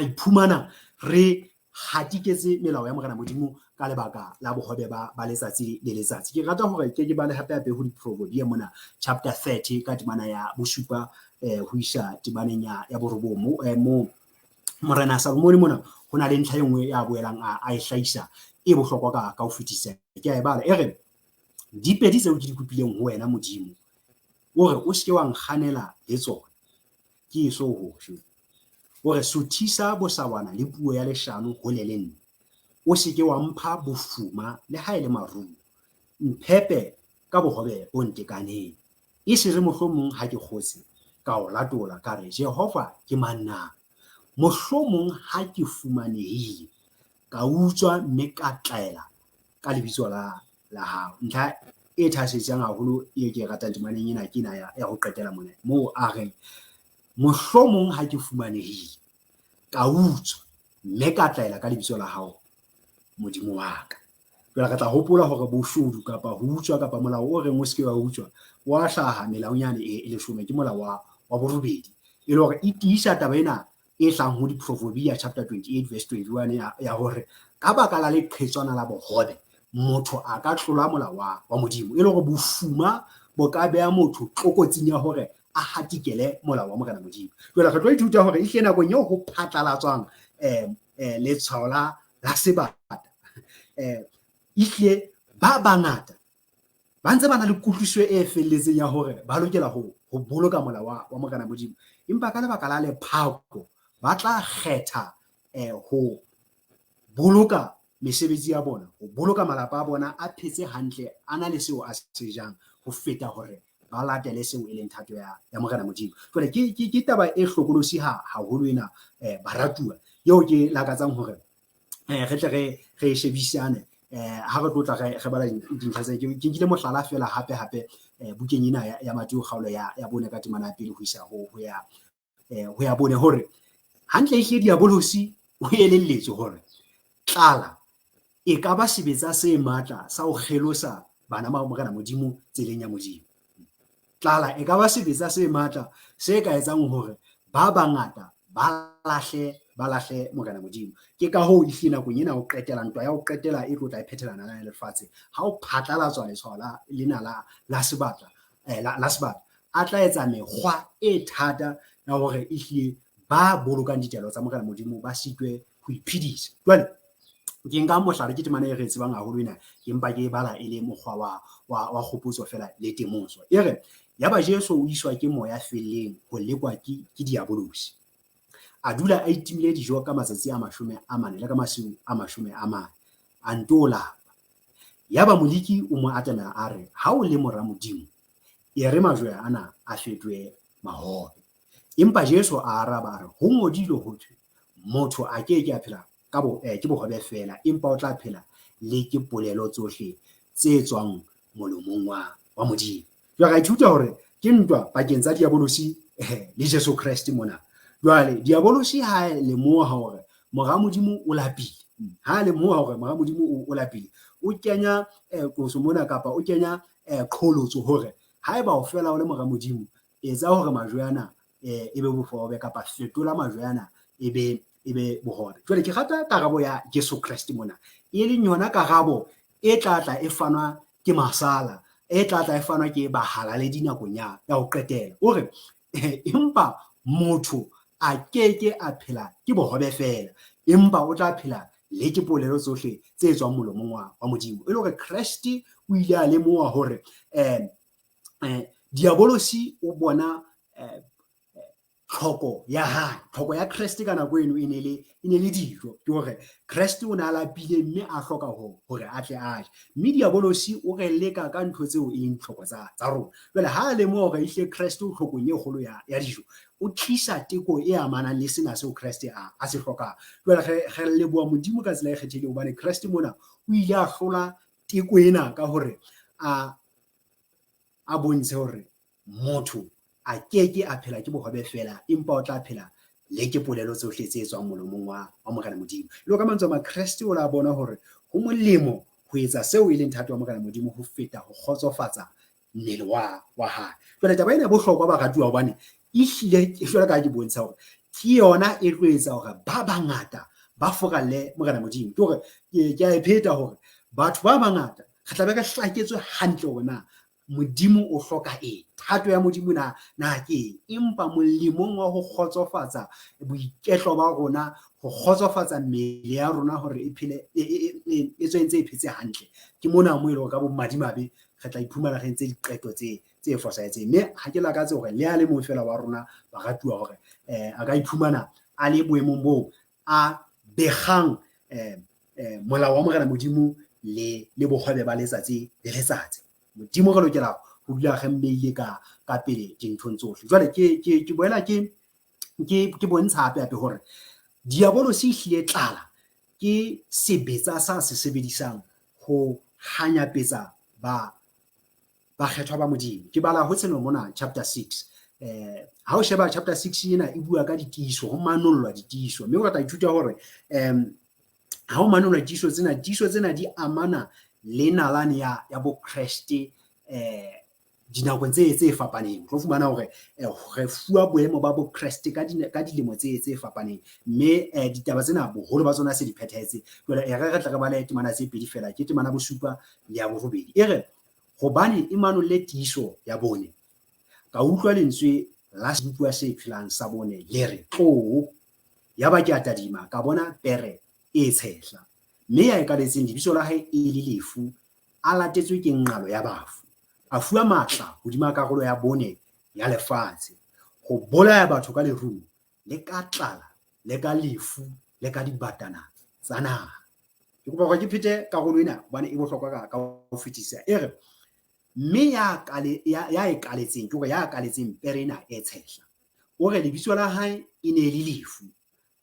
iphumana re hatiketse melao ya Morena Modimo ka lebaka la bohobe ba letsatsi le letsatsi. Ke rata hore ke bale hape ho diproverbia mona chapter 30 ka temana ya bosupa ho isa temaneng ya borobong mo Morena Salomon mona hona le ntlha engwe ya boelang a e hlahisa e bohlokwa ka ho fetisa. Ke a e bala e re dipedi tseo ke di kopileng ho wena Modimo ore o ske wa nkganela le tsona ke eso hohle, ore suthisa bosawana le puo ya leshano ho le lenne, o seke wa mpha bofuma le ha ele maruo, mphepe ka bohobe bo ntekaneng, e se re mohlomong ha ke kgotse ka o latola ka re Jehova ke manna, mohlomong ha ke fumanehile ka utswa mme ka tlaela ka lebitso la hao. Ntlha e thasetsang haholo e ke ratang temaneng ena ke ena ya ho qetela mona moo a reng mohlomong ha ke fumanehile ka utswa mme ka tlaela ka lebitso la hao Modimo wa ka. Jwale re tla hopola hore boshodu kapa ho utswa kapa molao o reng o seke wa utswa wa hlaha melaonyane e 10 ke molao wa borobedi, e le hore e tiisa taba ena e hlang ho diproverbia chapter 28 verse 21 ya hore ka baka la leqhetswana la bohobe motho a ka tlola molao wa Modimo, e le hore bofuma bo ka beha motho tlokotsing ya hore a hatikele molao wa Morena Modimo. Jwale re tlo ithuta hore ehlile nakong eo ho phatlalatswang letshwao la sebata ehlile ba bangata ba ntse ba na le kutlwisiso e felletseng ya hore ba lokela ho boloka molao wa Morena Modimo, empa ka lebaka la lephako ba tla kgetha ho boloka mesebetsi ya bona, ho boloka malapa a bona a phetse hantle, a na le seo a se jang ho feta hore ba latele seo e leng thato ya Morena Modimo. Jwale ke taba e hlokolosi haholo ena baratuwa eo ke lakatsang hore re tle re shebisane ha re tlotla re bala dintlha tse ke nkile mohlala fela hape bukeng ena ya Mateo kgaolo ya bone ka temana ya pele ho isa ho ya bone hore hantle e hle diabolosi o elelletswe hore tlala e ka ba sebetsa se matla sa ho kgelosa bana ba Morena Modimo tseleng ya Modimo. Tlala e ka ba sebetsa se matla se ka etsang hore ba bangata ba lahle Morena Modimo. Ke ka hoo ehlile nakong ena ho qetela ntwa ya ho qetela e tlotla e phethelana le lefatshe ha o phatlalatswa letshwao lena la sebata a tla etsa mekgwa e thata ya hore ehlile ba bolokang ditaelo tsa Morena Modimo ba sitwe ho iphedisa. Jwale ke nka mohlala ke temana e re tsebang haholo ena empa ke bala e le mokgwa wa kgopotso fela le temoso e re ya ba Jesu o iswa ke moya felleng ho lekwa ke diabolosi, a dula a itimile dijo ka matsatsi a 40 le ka masiu a 40 a ntola, ya ba moliki o mo atamela a re ha o le mora Modimo e re majwe ana a fetwe mahobe, empa Jesu a araba re ho ngodilwe ho thwe motho a ke a phela ke bohobe fela empa o tla phela le ke polelo tsohle tse tswang molomong wa Modimo. Jwale ra ithuta hore ke ntwa pakeng tsa diabolosi le Jesu Christ mona. Jwale diabolosi ha le moha hore mora Modimo o lapile, ha le moha hore mora Modimo o lapile, o kenya koso mona kapa o kenya qholotso hore haeba o fela o le mora modimo etsa hore majweana ebe bofobe kapa fetola majweana ebe bohole. Jwale ke rata karabo ya Jesu Kriste mona e leng yona karabo e tlatla e fanwa ke masala e tlatla e fanwa ke bahala le dinakong ya ho qetela ore empa motho a keke a phela ke bohobe fela empa o tla phela le ke polelo tsohle tse tswang molomong wa modimo e le hore Kriste o ile a lemoha hore diabolosi o bona tlhoko ya Kriste ka nako eno e ne le dijo ke hore Kriste o ne a lapile mme a hloka hore a tle a je mme diabolosi o re leka ka ntho tseo e leng tlhoko tsa rona. Jwale ha a lemoha hore ihle Kriste o hlokong e kgolo ya dijo o tlisa teko e amanang le sena seo Kriste a se hlokang. Jwale re leboha modimo ka tsela e kgethileng hobane Kriste mona o ile a hlola teko ena ka hore a bontshe hore motho a keke a phela ke bohobe fela empa o tla phela le ke polelo tsohle tse tswang molomong wa Morena Modimo. Le ka mantswe a Kriste o la bona hore ho molemo ho etsa seo e leng thato wa Morena Modimo ho feta ho kgotsofatsa mmele wa hae. Jwale taba ena bohlokwa ba ratuwa hobane ehlile jwale ka ke bontsha hore ke yona e tlo etsa hore ba bangata ba fokalle Morena Modimo. Ke hore ke a ipheta hore batho ba bangata re tla be re hlaketswe hantle hore na modimo o hloka eng, thato ya modimo na ke empa molemong wa ho kgotsofatsa boiketlo ba rona, ho kgotsofatsa mmele ya rona hore e phele e tswentse e phetse hantle ke mona mo ile ka bo madimabe re tla iphumana re ntse diqeto tse fosahetseng. Mme ha ke lakatse hore le a le mong fela wa rona ba ratuwa hore a ka iphumana a le boemong boo a begang molao wa Morena Modimo le bohobe ba letsatsi le letsatsi. Modimo re lokela ho dula re mmeile ka pele dinthong tsohle. Jwale ke boela ke bontsha hape hore diabolosi ehlile tlala ke sebetsa sa se sebedisang ho hanyapetsa ba kgethwa ba modimo. Ke bala ho tseno mona chapter 6 ha o sheba chapter 6 ena e bua ka ditiiso ho manollwa ditiiso mme o tla ithuta hore ha o manollwa ditiiso tsena di amana le nalane ya bo Kriste dinakong tse fapaneng. Tlo fumana hore re fuwa boemo ba bo Kriste ka dilemo tse fapaneng mme ditaba tsena boholo ba tsona se di phethahetse. Jwale re tla re bale temana tse pedi fela ke temana bosupa le ya borobedi e re hobane e manolle tiiso ya bone ka utlwa lentswe la sebua se phelang sa bone le re tlo ya ba ke atadima ka bona pere e tshehla mme ya ekaletseng lebitso la hae e le lefu a latetswe ke nqalo ya bafu a fuwa matla hodima karolo ya bone ya lefatshe ho bolaya batho ka leruo le ka tlala le ka lefu le ka dibatana tsa naha. Ke kopa hore ke phete karolo ena hobane e bohlokwa ka ho fetisa e re mme ya ekaletseng ke hore ya ekaletseng pere ena e tshehla o re lebitso la hae e ne le lefu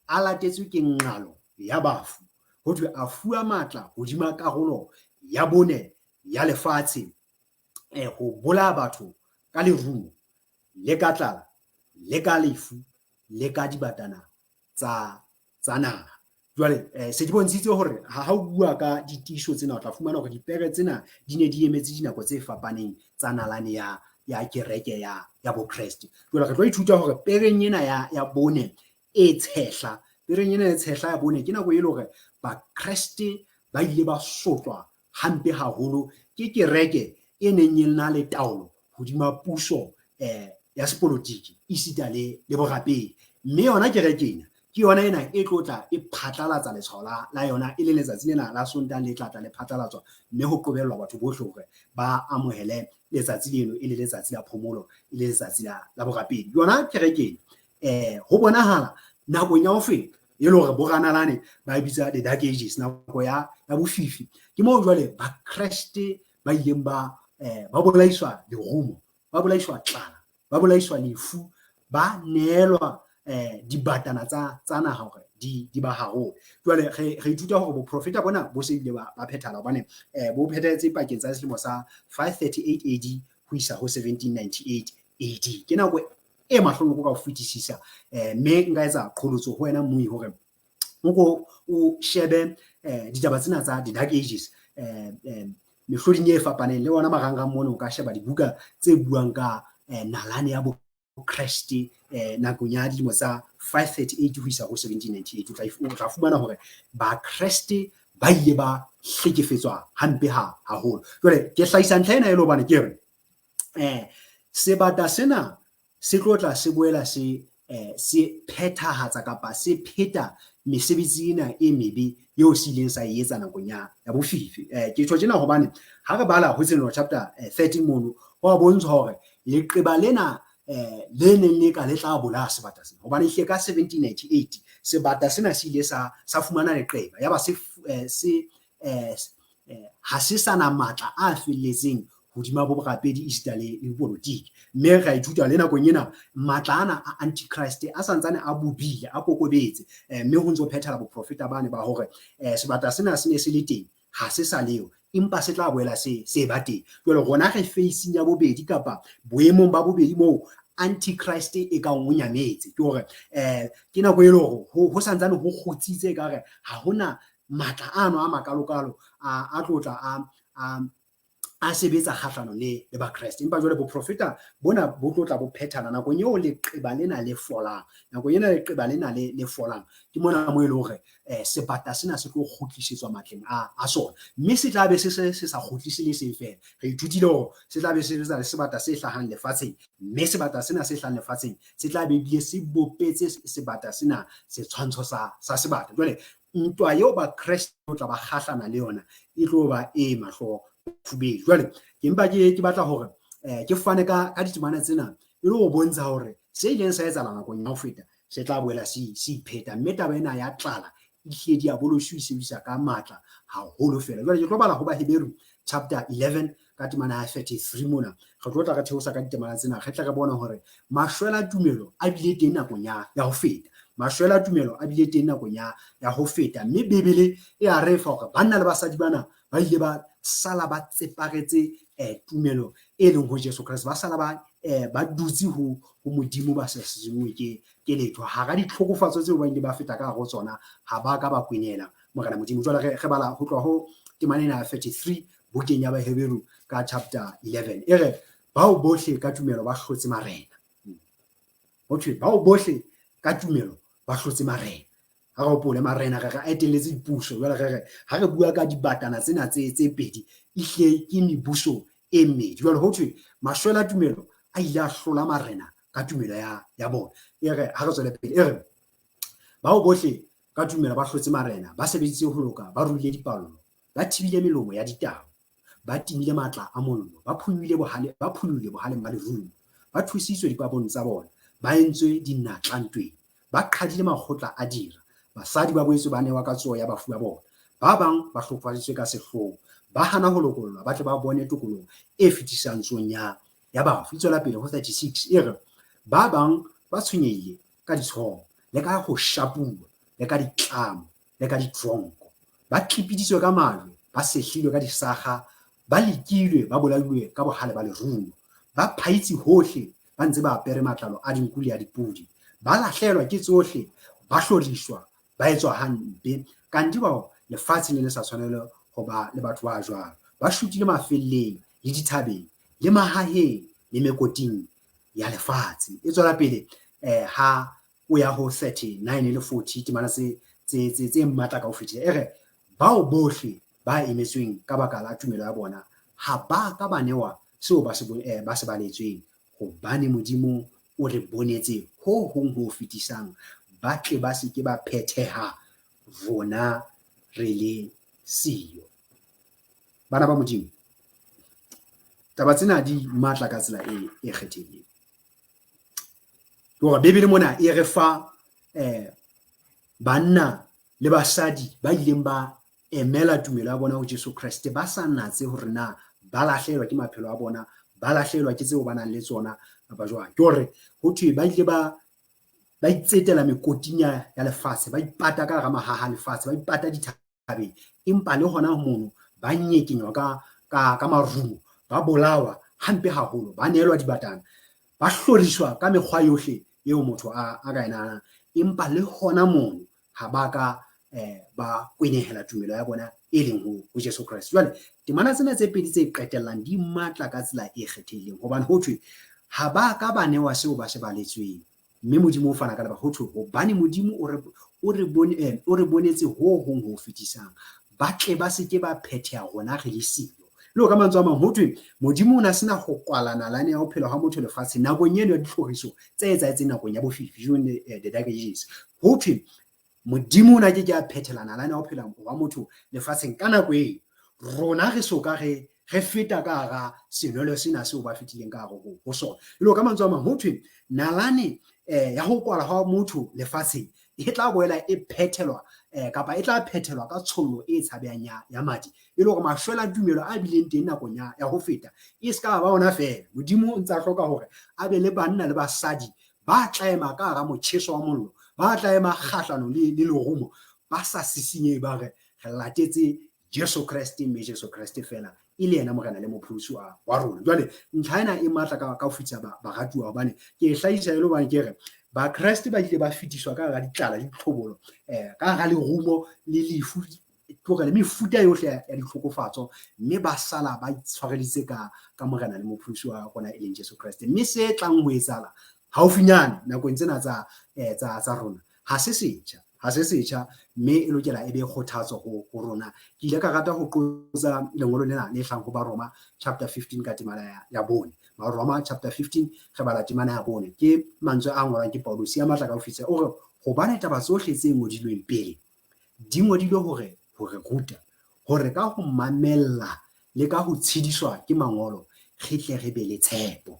a latetswe ke nqalo ya bafu ho thwe a fuwa matla hodima karolo ya bone ya lefatshe ho bolaya batho ka leruo le ka tlala le ka lefu le ka dibatana tsa naha. Jwale se di bontshitse hore ha o bua ka ditiiso tsena o tla fumana hore dipere tsena di ne di emetse dinako tse fapaneng tsa nalane ya kereke ya bo Kriste. Jwale re tlo ithuta hore pereng ena ya bone e tshehla pereng ena e tshehla ya bone ke nako e le hore ba Kriste ba ile ba sotlwa hampe haholo ke kereke e neng e na le taolo hodima puso ya sepolotiki isita le borapedi mme yona kerekeng ke yona ena e tlotla e phatlalatsa letshwao la yona e le letsatsi lena la Sontaha le tlatla le phatlalatswa mme ho qobellwa batho bohle hore ba amohele letsatsi leno e le letsatsi la phomolo e le letsatsi la borapedi. Yona kerekeng ho bonahala nakong ya ho feta e le hore boranalane ba bitsa the dark ages nako ya bofifi ke moo jwale ba Kriste ba ileng ba bolaiswa lerumo ba bolaiswa tlala ba bolaiswa lefu ba neelwa dibatana tsa naha hore di ba haholo. Jwale re ithuta hore boprofeta bona bo se ile ba phethala hobane bo phethahetse pakeng tsa selemo sa 538 AD ho isa ho 1798 AD ke nako e mahlonoko ka ho fetisisa mme nka etsa qholotso ho wena mmuyi hore o shebe ditaba tsena tsa the dark ages mehloding e fapaneng le ona marangrang mona o ka sheba dibuka tse buang ka nalane ya bo Kreste nakong ya dilemo tsa 538 ho isa ho 1798 o tla fumana hore ba Kreste ba ile ba hlekefetswa hampe haholo. Jwale ke hlahisa ntlha ena e le hobane ke re sebata sena se tlotla se boela se phethahatsa kapa se pheta mesebetsi ena e mebe eo se ileng sa etsa nakong ya bofifi. Ke tjho tjena hobane ha re bala ho Ts'en chapter 13 mono ho bontsha hore leqeba lena le neng le ka le tla bolaya sebata sena hobane hle ka 1798 sebata sena se ile sa fumana leqeba yaba ha se sana matla a felletseng hodima bo borapedi Easter le politiki, mme ra ithuta le nakong ena matla ana a antichrist a santsane a bobile a kokobetse, mme ho ntso phethala boprofeta bane ba hore sebata sena se ne se le teng ha se sa leo empa se tla boela se ba teng. Jwale rona re facing ya bobedi kapa boemong ba bobedi moo antichrist e ka o nyametse ke hore ke nako e le hore ho santsane ho kgutsitse ka re ha hona matla ano a makalokalo a tlotla a sebetsa kgahlano le ba Kriste, empa jwale boprofeta bona bo tlotla bo phethana nakong eo leqeba lena le folang, nakong ena leqeba lena le folang ke mona mo e le hore sebata sena se tlo kgutlisetswa matleng a sona, mme se tla be se sa kgutlise le seng fela. Re ithutile hore se tla be se le sebata se hlahang lefatsheng, mme sebata sena se hlahang lefatsheng se tla be bile se bopetse sebata sena setshwantsho sa sebata. Jwale ntwa eo ba Kriste o tla ba kgahlana le yona e tlo ba e mahlo fubedi. Jwale empa ke batla hore ke fane ka ditemana tsena e le ho bontsha hore se ileng sa etsahala nakong ya ho feta se tla boela se ipheta, mme taba ena ya tlala ehlile diabolo se sebedisa ka matla haholo fela. Jwale ke tlo bala ho ba Hebrew chapter 11 ka temana ya 33 mona re tlo tla re theosa ka ditemana tsena re tla re bona hore mashwela tumelo a bile teng nakong ya ho feta, mashwela tumelo a bile teng nakong ya ho feta, mme Bebele e a re fa hore banna le basadi bana ba ile ba sala ba tseparetse tumelo e leng ho Jesu Kriste, ba sala ba dutse ho modimo ba sa sengwe ke letho hara ditlhokofatso tseo ba ile ba feta ka go tsona ha ba ka ba kwenela morena modimo. Jwale re bala ho tloha ho temanena 33 bukeng ya ba Hebrew ka chapter 11 e re bao bohle ka tumelo ba hlotse marena, ho thwe bao bohle ka tumelo ba hlotse marena. Ha re hopole marena re etelletse dipuso, jwale re ha re bua ka dibatana tsena tse pedi ehle ke mebuso e mmedi. Jwale ho thwe mashwela tumelo a ile a hlola marena ka tumelo ya bona. E re ha re tswele pele e re bao bohle ka tumelo ba hlotse marena, ba sebeditse ho loka, ba ruile dipalo, ba thibile melomo ya ditau, ba timile matla a mollo, ba phunile bohaleng ba lerumo, ba thusitswe dipabong tsa bona, ba entswe dinatla ntweng, ba qhadile makgotla a dira, basadi ba boetse ba newa ka tsoho ya bafu ba bona, ba bang ba hlopfaditswe ka sehloho, ba hana ho lokollwa ba tle ba bone tokoloho e fetisang tsong ya bafu. Itswela pele ho 36 e re ba bang ba tshwenyehile ka ditshomo le ka ho shapuwa le ka ditlamo le ka ditronko, ba tlipiditswe ka majwe, ba sehlilwe ka disakga, ba lekilwe ba bolauwe ka bohale ba lerumo, ba phaitsi hohle ba ntse ba apere matlalo a dinku le a dipudi, ba lahlelwa ke tsohle, ba hloriswa, ba etswa hampe, kanti bao lefatshe le sa tshwanela ho ba le batho ba jwalo, ba shutile mafelleng le dithabeng le mahaheng le mekoting ya lefatshe. E tswela pele ha o ya ho 39 le 40 temana tse matla ka ho fetisa e re bao bohle ba emetsweng ka baka la tumelo ya bona ha ba ka ba newa seo ba se baletsweng, hobane modimo o re bonetse ho hong ho fetisang ba tle ba se ke ba phetheha rona re le siyo. Bana ba modimo, taba tsena di matla ka tsela e kgethehileng. Hore Bebele mona e re fa banna le basadi ba ileng ba emela tumelo ya bona ho Jesu Kriste ba sa natse hore na ba lahlelwa ke maphelo a bona, ba lahlelwa ke tseo ba nang le tsona kapa jwang. Ke hore ho thwe ba ile ba itsetela mekoting ya lefatshe, ba ipata ka hara mahaha lefatshe, ba ipata dithabeng, empa le hona mono ba nyekenywa ka marumo, ba bolawa hampe haholo, ba neelwa dibatana, ba hloriswa ka mekgwa yohle eo motho a ka enana, empa le hona mono ha ba ka ba kwenehela tumelo ya bona e leng ho Jesu Kriste. Jwale temana tsena tse pedi tse qetellang di matla ka tsela e kgethehileng hobane ho thwe ha ba ka ba newa seo ba se baletsweng, mme Modimo o fana ka leba ho thwe hobane Modimo o re bonetse ho hong ho fetisang, ba tle ba seke ba phetheha rona re le silo. Le ka mantswe a mang ho thwe Modimo o na sena ho kwala nalane ya ho phela ha motho lefatshe nakong eno ya ditlhoriso tse etsahetseng nakong ya bofifi, during the dark ages. Ho thwe Modimo o na ke a phethela nalane ya ho phela wa motho lefatsheng ka nako eo rona re soka re feta ka hara senwelo sena seo ba fetileng ka hare ho sona. Le ka mantswe a mang ho thwe nalane ya ho kwala ha motho lefatsheng e tla boela e phethelwa kapa e tla phethelwa ka tshollo e tshabehang ya madi, e le hore mashwela tumelo a bileng teng nakong ya ho feta e ska ba ona fela. Modimo o ntsa hloka hore a be le banna le basadi ba tla ema ka hara motjheso wa mollo, ba tla ema kgahlano le lerumo, ba sa sisinyehe ba re latetse Jesu Kriste, mme Jesu Kriste fela e le yena morena le mopholosi wa rona. Jwale ntlha ena e matla ka ho fitsa baratuwa hobane ke e hlahisa e le hobane ke re ba Kriste ba ile ba fetiswa ka hara ditlala le ditlhobolo ka hara lerumo le lefu le mefuta yohle ya ditlhokofatso, mme ba sala ba itshwareleditse ka morena le mopholosi wa rona e leng Jesu Kriste. Mme se tlang ho etsahala haufinyane nakong tsena tsa rona ha se setjha, mme e lokela e be kgothatso ho rona. Ke ile ka rata ho qosa lengolo lena le hlahang ho Baroma chapter 15 ka temana ya bone. Baroma chapter 15 re bala temana ya bone, ke mantswe a ngolwang ke Paulo ya matla ka ho fitsa o re hobane taba tsohle tse ngodilweng pele di ngodilwe hore ruta hore ka ho mamella le ka ho tshediswa ke mangolo re tle re be le tshepo.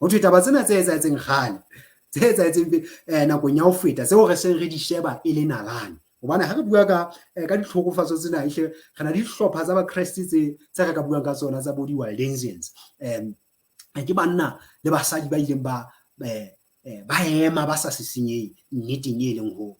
Ho thwe taba tsena tse etsahetseng kgale tse etsahetseng nakong ya ho feta tseo re seng re di sheba e le nalane, hobane ha re bua ka ditlhokofatso tsena ehle re na di dihlopha tsa ba Kriste tse re ka buang ka tsona tsa bo di-Waldensians, ke banna le basadi ba ileng ba ema ba sa sisinyehe nneteng e leng ho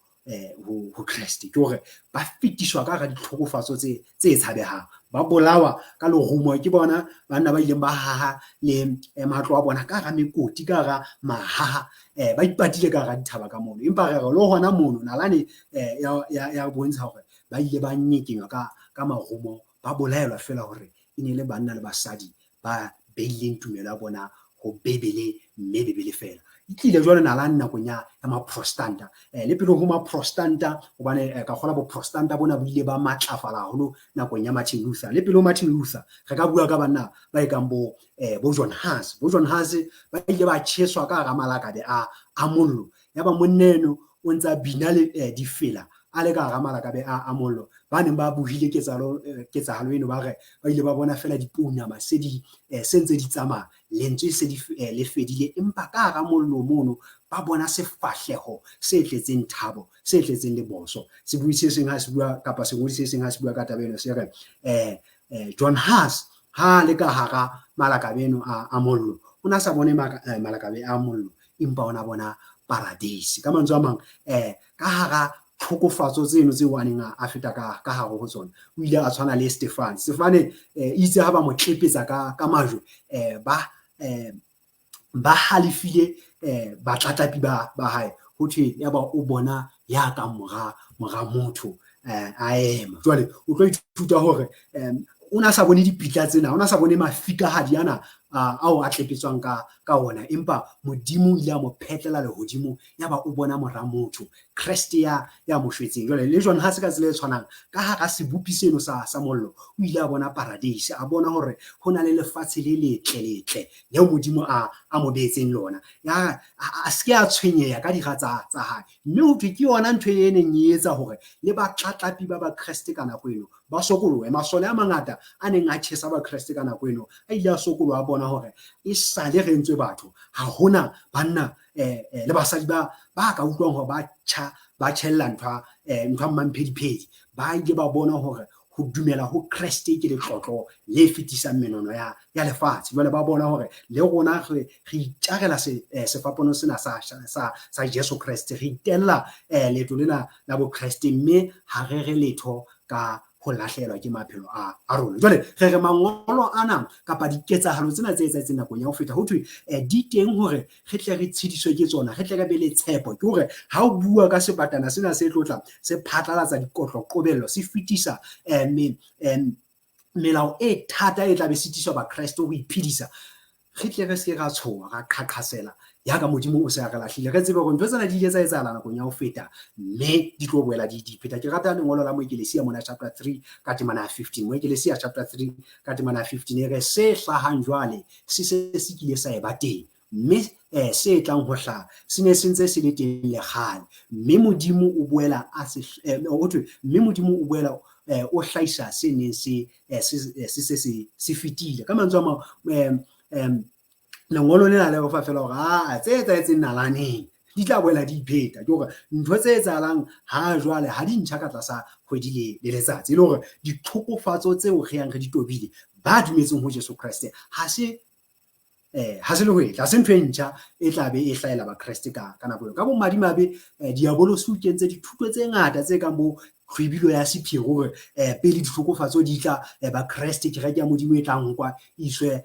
Kriste, ke hore ba fetiswa ka hara ditlhokofatso tse tshabehang, ba bolawa ka lerumo. Ke bona banna ba ileng ba haha le matlo a bona ka hara mekoti, ka hara mahaha, ba ipatile ka hara dithaba ka mono, empa re le hona mono nalane ya bontsha hore ba ile ba nyekenywa ka marumo, ba bolaelwa fela hore e ne le banna le basadi ba beileng tumelo ya bona ho bebele, mme bebele fela. E tlile jwale nalane nakong ya maprostanta le pele ho maprostanta, hobane ka kgola boprostanta bona bo ile ba matlafala haholo nakong ya Martin Luther. Le pele ho Martin Luther re ka bua ka banna ba ekang bo John Huss. Bo John Huss ba ile ba tjheswa ka hara malakabe a mollo, ya ba monneno o ntsa bina le difela a le ka hara malakabe a mollo. Ba neng ba bohile ketsahalo eno ba ile ba bona fela dipounama se ntse di tsamaya, lentswe se le fedile, empa ka hara mollo mono ba bona sefahleho se tletseng thabo, se tletseng leboso. Sebui se seng ha se bua kapa sengodi se seng ha se bua ka taba eno se re John Huss ha le ka hara malakabe eno a mollo o na sa bone malakabe a mollo, empa ona bona paradise. Ka mantswe a mang ka hara tlhokofatso tseno tseo a neng a feta ka hare ho tsona o ile a tshwana le Stefane itse ha ba mo tlepetsa ka majwe ba halefile batlatlapi ba hae, ho thwe ya ba o bona ya ka mora motho a ema. Jwale o tlo ithuta hore o na sa bone dipitla tsena, o na sa bone mafikahadi ana ao a tlepetswang ka ona, empa Modimo ile a mo phetlela lehodimo, ya ba o bona mora motho Kriste ya mo shwetseng. Jwale le John Huss ka tsela e tshwanang ka hara sebupi seno sa mollo o ile a bona paradise, a bona hore ho na le lefatshe le letle leo Modimo a mo beetseng lona, a se ke a tshwenyeha ka dira tsa hae. Mme ho thwe ke yona ntho e neng e etsa hore le batlatlapi ba Kriste ka nako eno ba sokolohe. Masole a mangata a neng a tjhesa ba Kriste ka nako eno a ile a sokoloha, a bona hore e sale re entswe batho, ha hona banna le basadi ba ka utlwang hore ba tjhella ntwa mmamphediphedi. Ba ile ba bona hore ho dumela ho Kriste ke letlotlo le fetisang menono ya lefatshe. Jwale ba bona hore le rona re itjarela sefapano sena sa Jesu Kriste, re itella leeto lena la bo Kriste, mme ha re re letho ka ho lahlehelwa ke maphelo a rona. Jwale re mangolo ana kapa diketsahalo tsena tse etsahetseng nakong ya ho feta ho thwe di teng hore re tle re tshediswe ke tsona, re tle re be le tshepo. Ke hore ha o bua ka sebatana sena se tlotla se phatlalatsa dikotlo qobello, se fetisa melao e thata e tla be sitiswa ba Kriste ho iphedisa, re tle re se ra tshoha ra qhaqhasela ya ka modimo o se a re lahlile. Re tsebe hore ntho tsena di ile tsa etsahala nakong ya ho feta, mme di tlo boela di pheta. Ke rata lengolo la moekelesia mona chapter 3 ka temana 15, moekelesia chapter 3 ka temana 15 e re se hlahang jwale se kile sa eba teng, mme se tlang ho hlaha se ne se ntse se le teng le kgale, mme modimo o boela mme modimo o boela o hlaisa se neng se fetile. Ka mantswe a mang lengolo lena le fa fela hore tse etsahetseng nalaneng di tla boela di ipheta. Ke hore ntho tse etsahalang ha jwale ha di ntjha ka tlasa kgwedi le letsatsi, e le hore ditlhokofatso tseo re yang re di tobile ba dumetseng ho Jesu Kriste ha se le hwetla, ha se ntho e ntjha e tla be e hlahela ba Kriste ka nako eo. Ka bo madimabe diabolo se kentse dithuto tse ngata tse kang bo kgwebilo ya sephiri hore pele ditlhokofatso di tla ba Kriste kereke ya modimo e tla nkwa iswe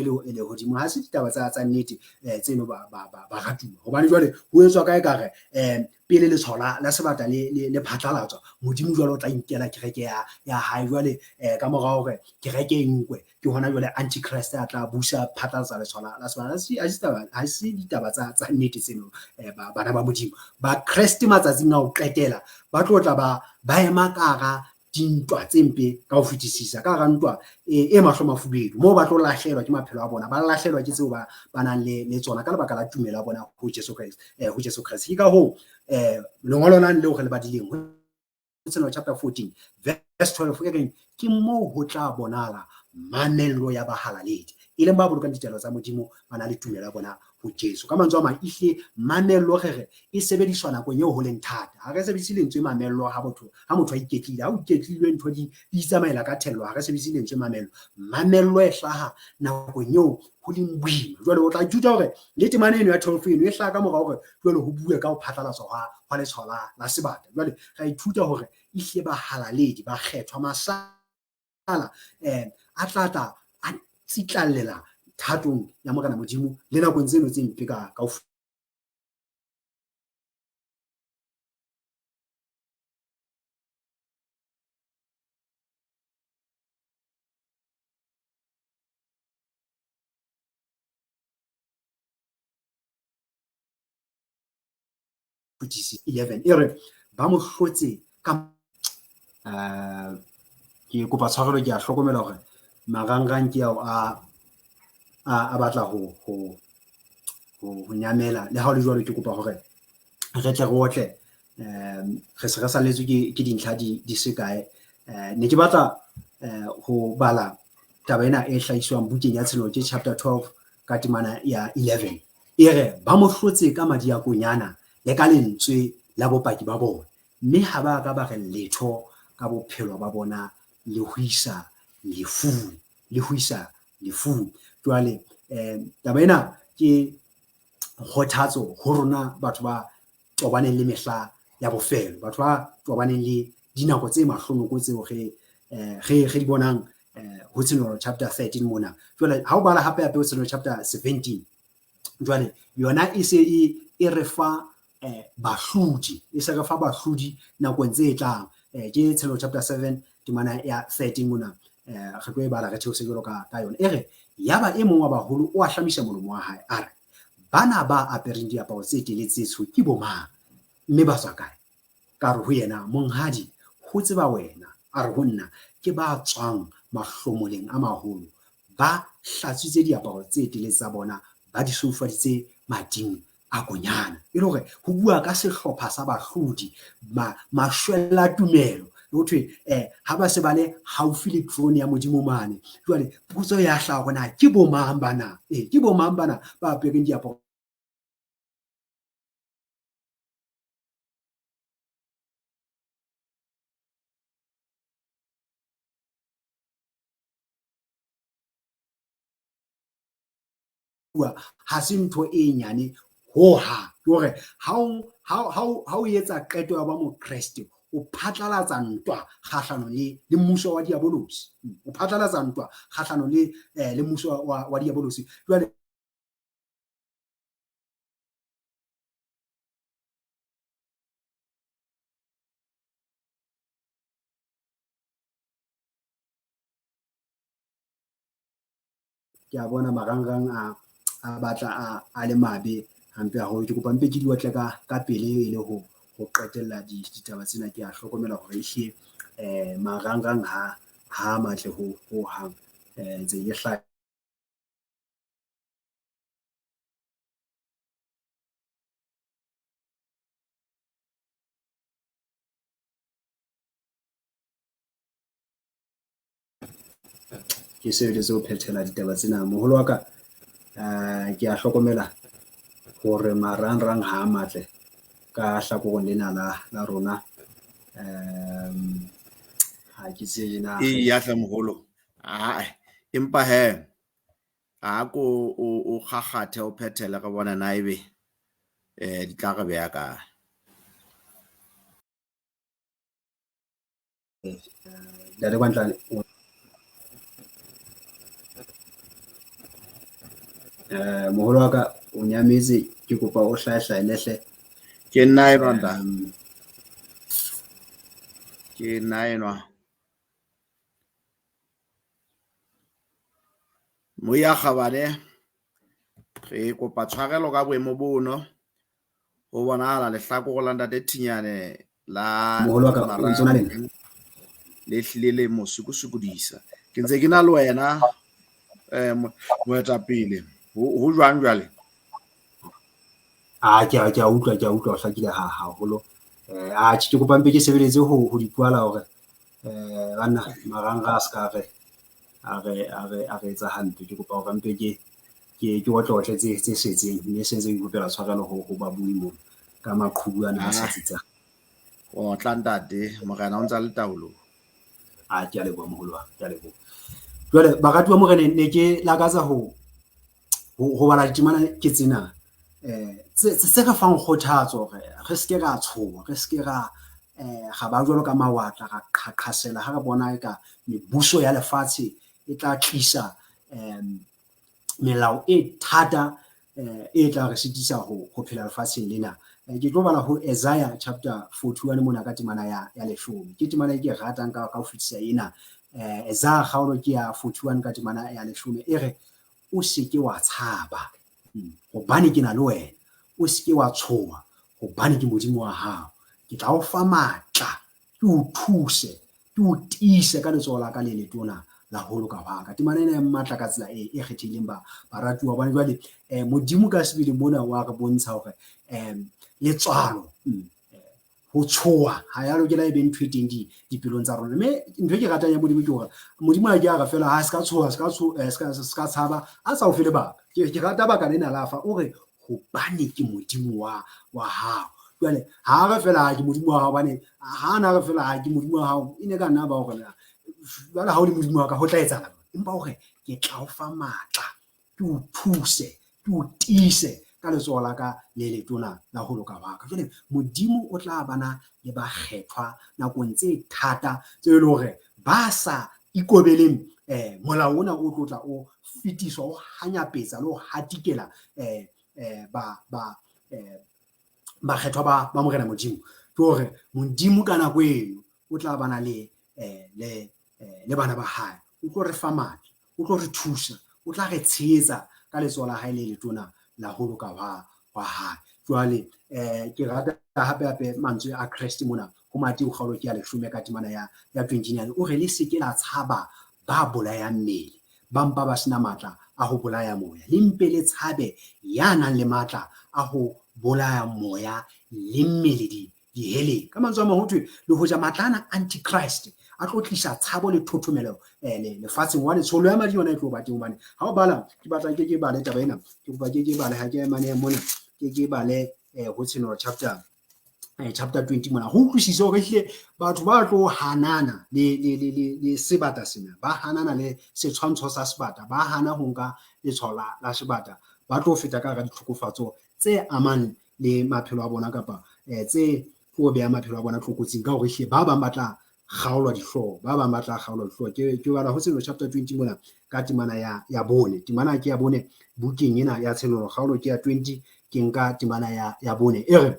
le hodimo. Ha se ditaba tsa nnete tseno ba ratuwa, hobane jwale ho etswa ka ekare pele letshwao la sebata le phatlalatswa, modimo jwale o tla inkela kereke ya hae. Jwale ka morao hore kereke e nkwe, ke hona jwale antichrist a tla busa phatlalatsa letshwao la sebata. Ha se ditaba tsa nnete tseno bana ba modimo. Ba Kriste matsatsing a ho qetela ba tlo tla ba ema kara dintwa tse mpe ka ho fetisisa, ka hara ntwa e mahlomafubedu, moo ba tlo lahlehelwa ke maphelo a bona, ba lahlehelwa ke tseo ba nang le tsona ka lebaka la tumelo ya bona ho Jesu Kriste. Ke ka hoo lengolo lane leo re le badileng ho Ts'en chapter 14 verse 12 e reng ke moo ho tla bonala mamello ya bahalaledi, e leng ba bolokang ditelo tsa modimo ba na le tumelo ya bona ho Jesu. Ka mantswe a mang, ehle mamello re e sebediswa nakong eo ho leng thata. Ha re sebedise lentswe mamello ha motho a iketlile, ha o iketlilwe ntho di itsamaela ka thello, ha re sebedise lentswe mamello. Mamello e hlaha nakong eo ho leng boima. Jwale o tla ithuta hore le temane eno ya 12 eno e hlaha ka morao hore jwale ho bue ka ho phatlalatswa hwa letshwao la sebata. Jwale ra ithuta hore ehle bahalaledi ba kgethwa masala a tlatla a tsitlallela thatong ya Morena Modimo le nakong tseno tse mpe ka ho fetisisa. 11 e re ba mo hlotse ka ke kopa tshwarelo, ke a hlokomela hore marangrang ke ao a batla ho nyamela, le ha o le jwalo ke kopa hore re tle re otle re se re saletswe ke dintlha di se kae. Ne ke batla ho bala taba ena e hlahiswang bukeng ya Ts'en ke chapter 12 ka temana ya 11 e re ba mo hlotse ka madi a konyana le ka lentswe la bopaki ba bona, mme ha ba ka ba re letho ka bophelo ba bona le ho isa lefung. Jwale taba ena ke kgothatso ho rona batho ba tobaneng le mehla ya bofelo, batho ba tobaneng le dinako tse mahlonoko tseo re di bonang ho Ts'en chapter 13 mona. Jwale ha o bala hape ho Ts'en chapter 17, jwale yona e se e re fa bahlodi, e se re fa bahlodi nakong tse tlang. Ke Ts'en chapter 7 temana ya 13 mona, re tlo e bala re theose jwalo ka yona. E re yaba e mong wa baholo o a hlamisa molomo wa hae a re, bana ba apereng diaparo tse teletsetsho ke bo mang, mme ba tswa kae? Ka re ho yena, monghadi, ho tseba wena. A re ho nna, ke ba tswang mahlomoleng a maholo, ba hlatswitse diaparo tse teletse tsa bona, ba di soufaditse mading a konyana. E le hore ho bua ka sehlopha sa bahlodi mashwella tumelo, ho thwe ha ba se ba le haufi le throne ya modimo mane. Jwale potso ya hlaha hore na ke bo mang bana? Ke bo mang bana ba apereng diaparo ha se ntho e nyane ho hang. Ke hore ha o etsa qeto ya ba mo Kriste, o phatlalatsa ntwa kgahlano le mmuso wa diabolosi, o phatlalatsa ntwa kgahlano le mmuso wa diabolosi. Jwale ke a bona marangrang a batla a le mabe hampe haholo. Ke kopa mpe ke di otle ka pele e le ho qetella ditaba tsena. Ke a hlokomela hore ehlile marangrang ha matle ho hang ntse e hlaha ke sebedise ho phethela ditaba tsena. Moholo wa ka ke a hlokomela hore marangrang ha matle ka hlakoreng lena la rona. Ha ke tsebe na ya hle moholo empa he a ko o gagate o phethele re bona na ebe di tla re beya ka Ntate Bantlane moholo wa ka o nyametse, ke kopa o hlahe lehle ke nna enwa ke nna enwa moya kgabane re kopa tshwarelo ka boemo bono ho bonahala lehlakore la ntate Thinyane la moholo wa ka o ntso na le nna le hlile le mosukusukudisa. Ke ntse ke na le wena moetapele ho jwang jwale? ke a utlwa o hlakile haholo. Ke kopa mpe ke sebeletse ho di kwala hore banna maranga a ska a re etsa hampe. Ke kopa hore mpe ke otle tse setseng, mme sentse ke kopela tshwarelo ho ba bui mo ka maqhubu ana a sa tsitsang. O tla ntate morena o ntsa le taolo. Ke a leboha moholo wa, ke a leboha. Jwale baratuwa morena, ne ke lakatsa ho bala ditemana ke tsena se ka fang kgothatso hore re seke ra tshoha, re seke ra ba jwalo ka mawatla ra qhaqhasela ha re bona eka mebuso ya lefatshe e tla tlisa melao e thata e tla re sitisa ho phela lefatsheng lena. Ke tlo bala ho Isaiah chapter 41 mona ka temana ya 10. Ke temana e ke ratang ka ho fetisa ena. Isaiah kgaolo ke ya 41 ka temana ya 10 e re o seke wa tshaba hobane ke na le wena, o seke wa tshoha hobane ke Modimo wa hao. Ke tla o fa matla, ke o thuse, ke o tiise ka letsoho la ka le letona la holo ka baka. Temana ena ya matla ka tsela e kgethileng baratuwa hobane jwale Modimo ka sebele mona wa re bontsha hore letswalo ho tshoha ha ya lokela e be ntho e teng dipelong tsa rona. Mme ntho e ke ratang ya Modimo ke hore Modimo ha ke a fela ha ska tshoha, ska tshaba a sa o fele baka. Ke rata baka lena la fa o re hobane ke Modimo wa hao. Jwale ha re fela ke Modimo wa hao bane ha na re fela ke Modimo wa hao, e ne ka nna ba hore jwale ha o le Modimo wa ka ho tla etsahala, empa hore ke tla o fa matla, ke o thuse, ke o tiise ka letsoho la ka le letona la holo ka baka. Jwale Modimo o tla bana le ba kgethwa nakong tse thata tse le hore ba sa ikobeleng molao ona o tlotla o fetiswa o hanyapetsa le ho hatikela ba kgethwa ba morena Modimo. Ke hore Modimo ka nako eno o tla bana le bana ba hae, o tlo re fa matla, o tlo re thusa, o tla re tshehetsa ka letsoho la hae le letona la holo ka wa hae. Jwale ke rata hape mantswe a Kreste mona ho Mateo kgaolo ke ya 10 ka temana ya 29 o re le seke la tshaba ba bolayang mmele, ba mpa ba sena matla a ho bolaya moya, le mpe le tshabe ya nang le matla a ho bolaya moya le mmele diheleng. Ka mantswe a mang ho thwe le hoja matlana antichrist a tlo tlisa tshabo le thothomelo lefatsheng wa letsholo ya madi yona e tlo ba teng hobane ha o bala ke batla ke bale taba ena, ke kopa ke bale ha ke mane mona ke bale ho Ts'en chapter 20 mona ho utlwisisa hore hle batho ba tlo hanana le sebata sena, ba hanana le setshwantsho sa sebata, ba hana ho nka letshwao la sebata, ba tlo feta ka ditlhokofatso tse amang le maphelo a bona kapa tse ke go beya maphelo a bona tlokotsing ka gore hle ba bang ba tla kgaolwa dihlooho, ba bang ba tla kgaolwa dihlooho. Ke bala ho Tshenolo chapter 20 mona ka temana ya bone. Temana ke ya bone bukeng ena ya Tshenolo, kgaolo ke ya 20, ke nka temana ya bone. E re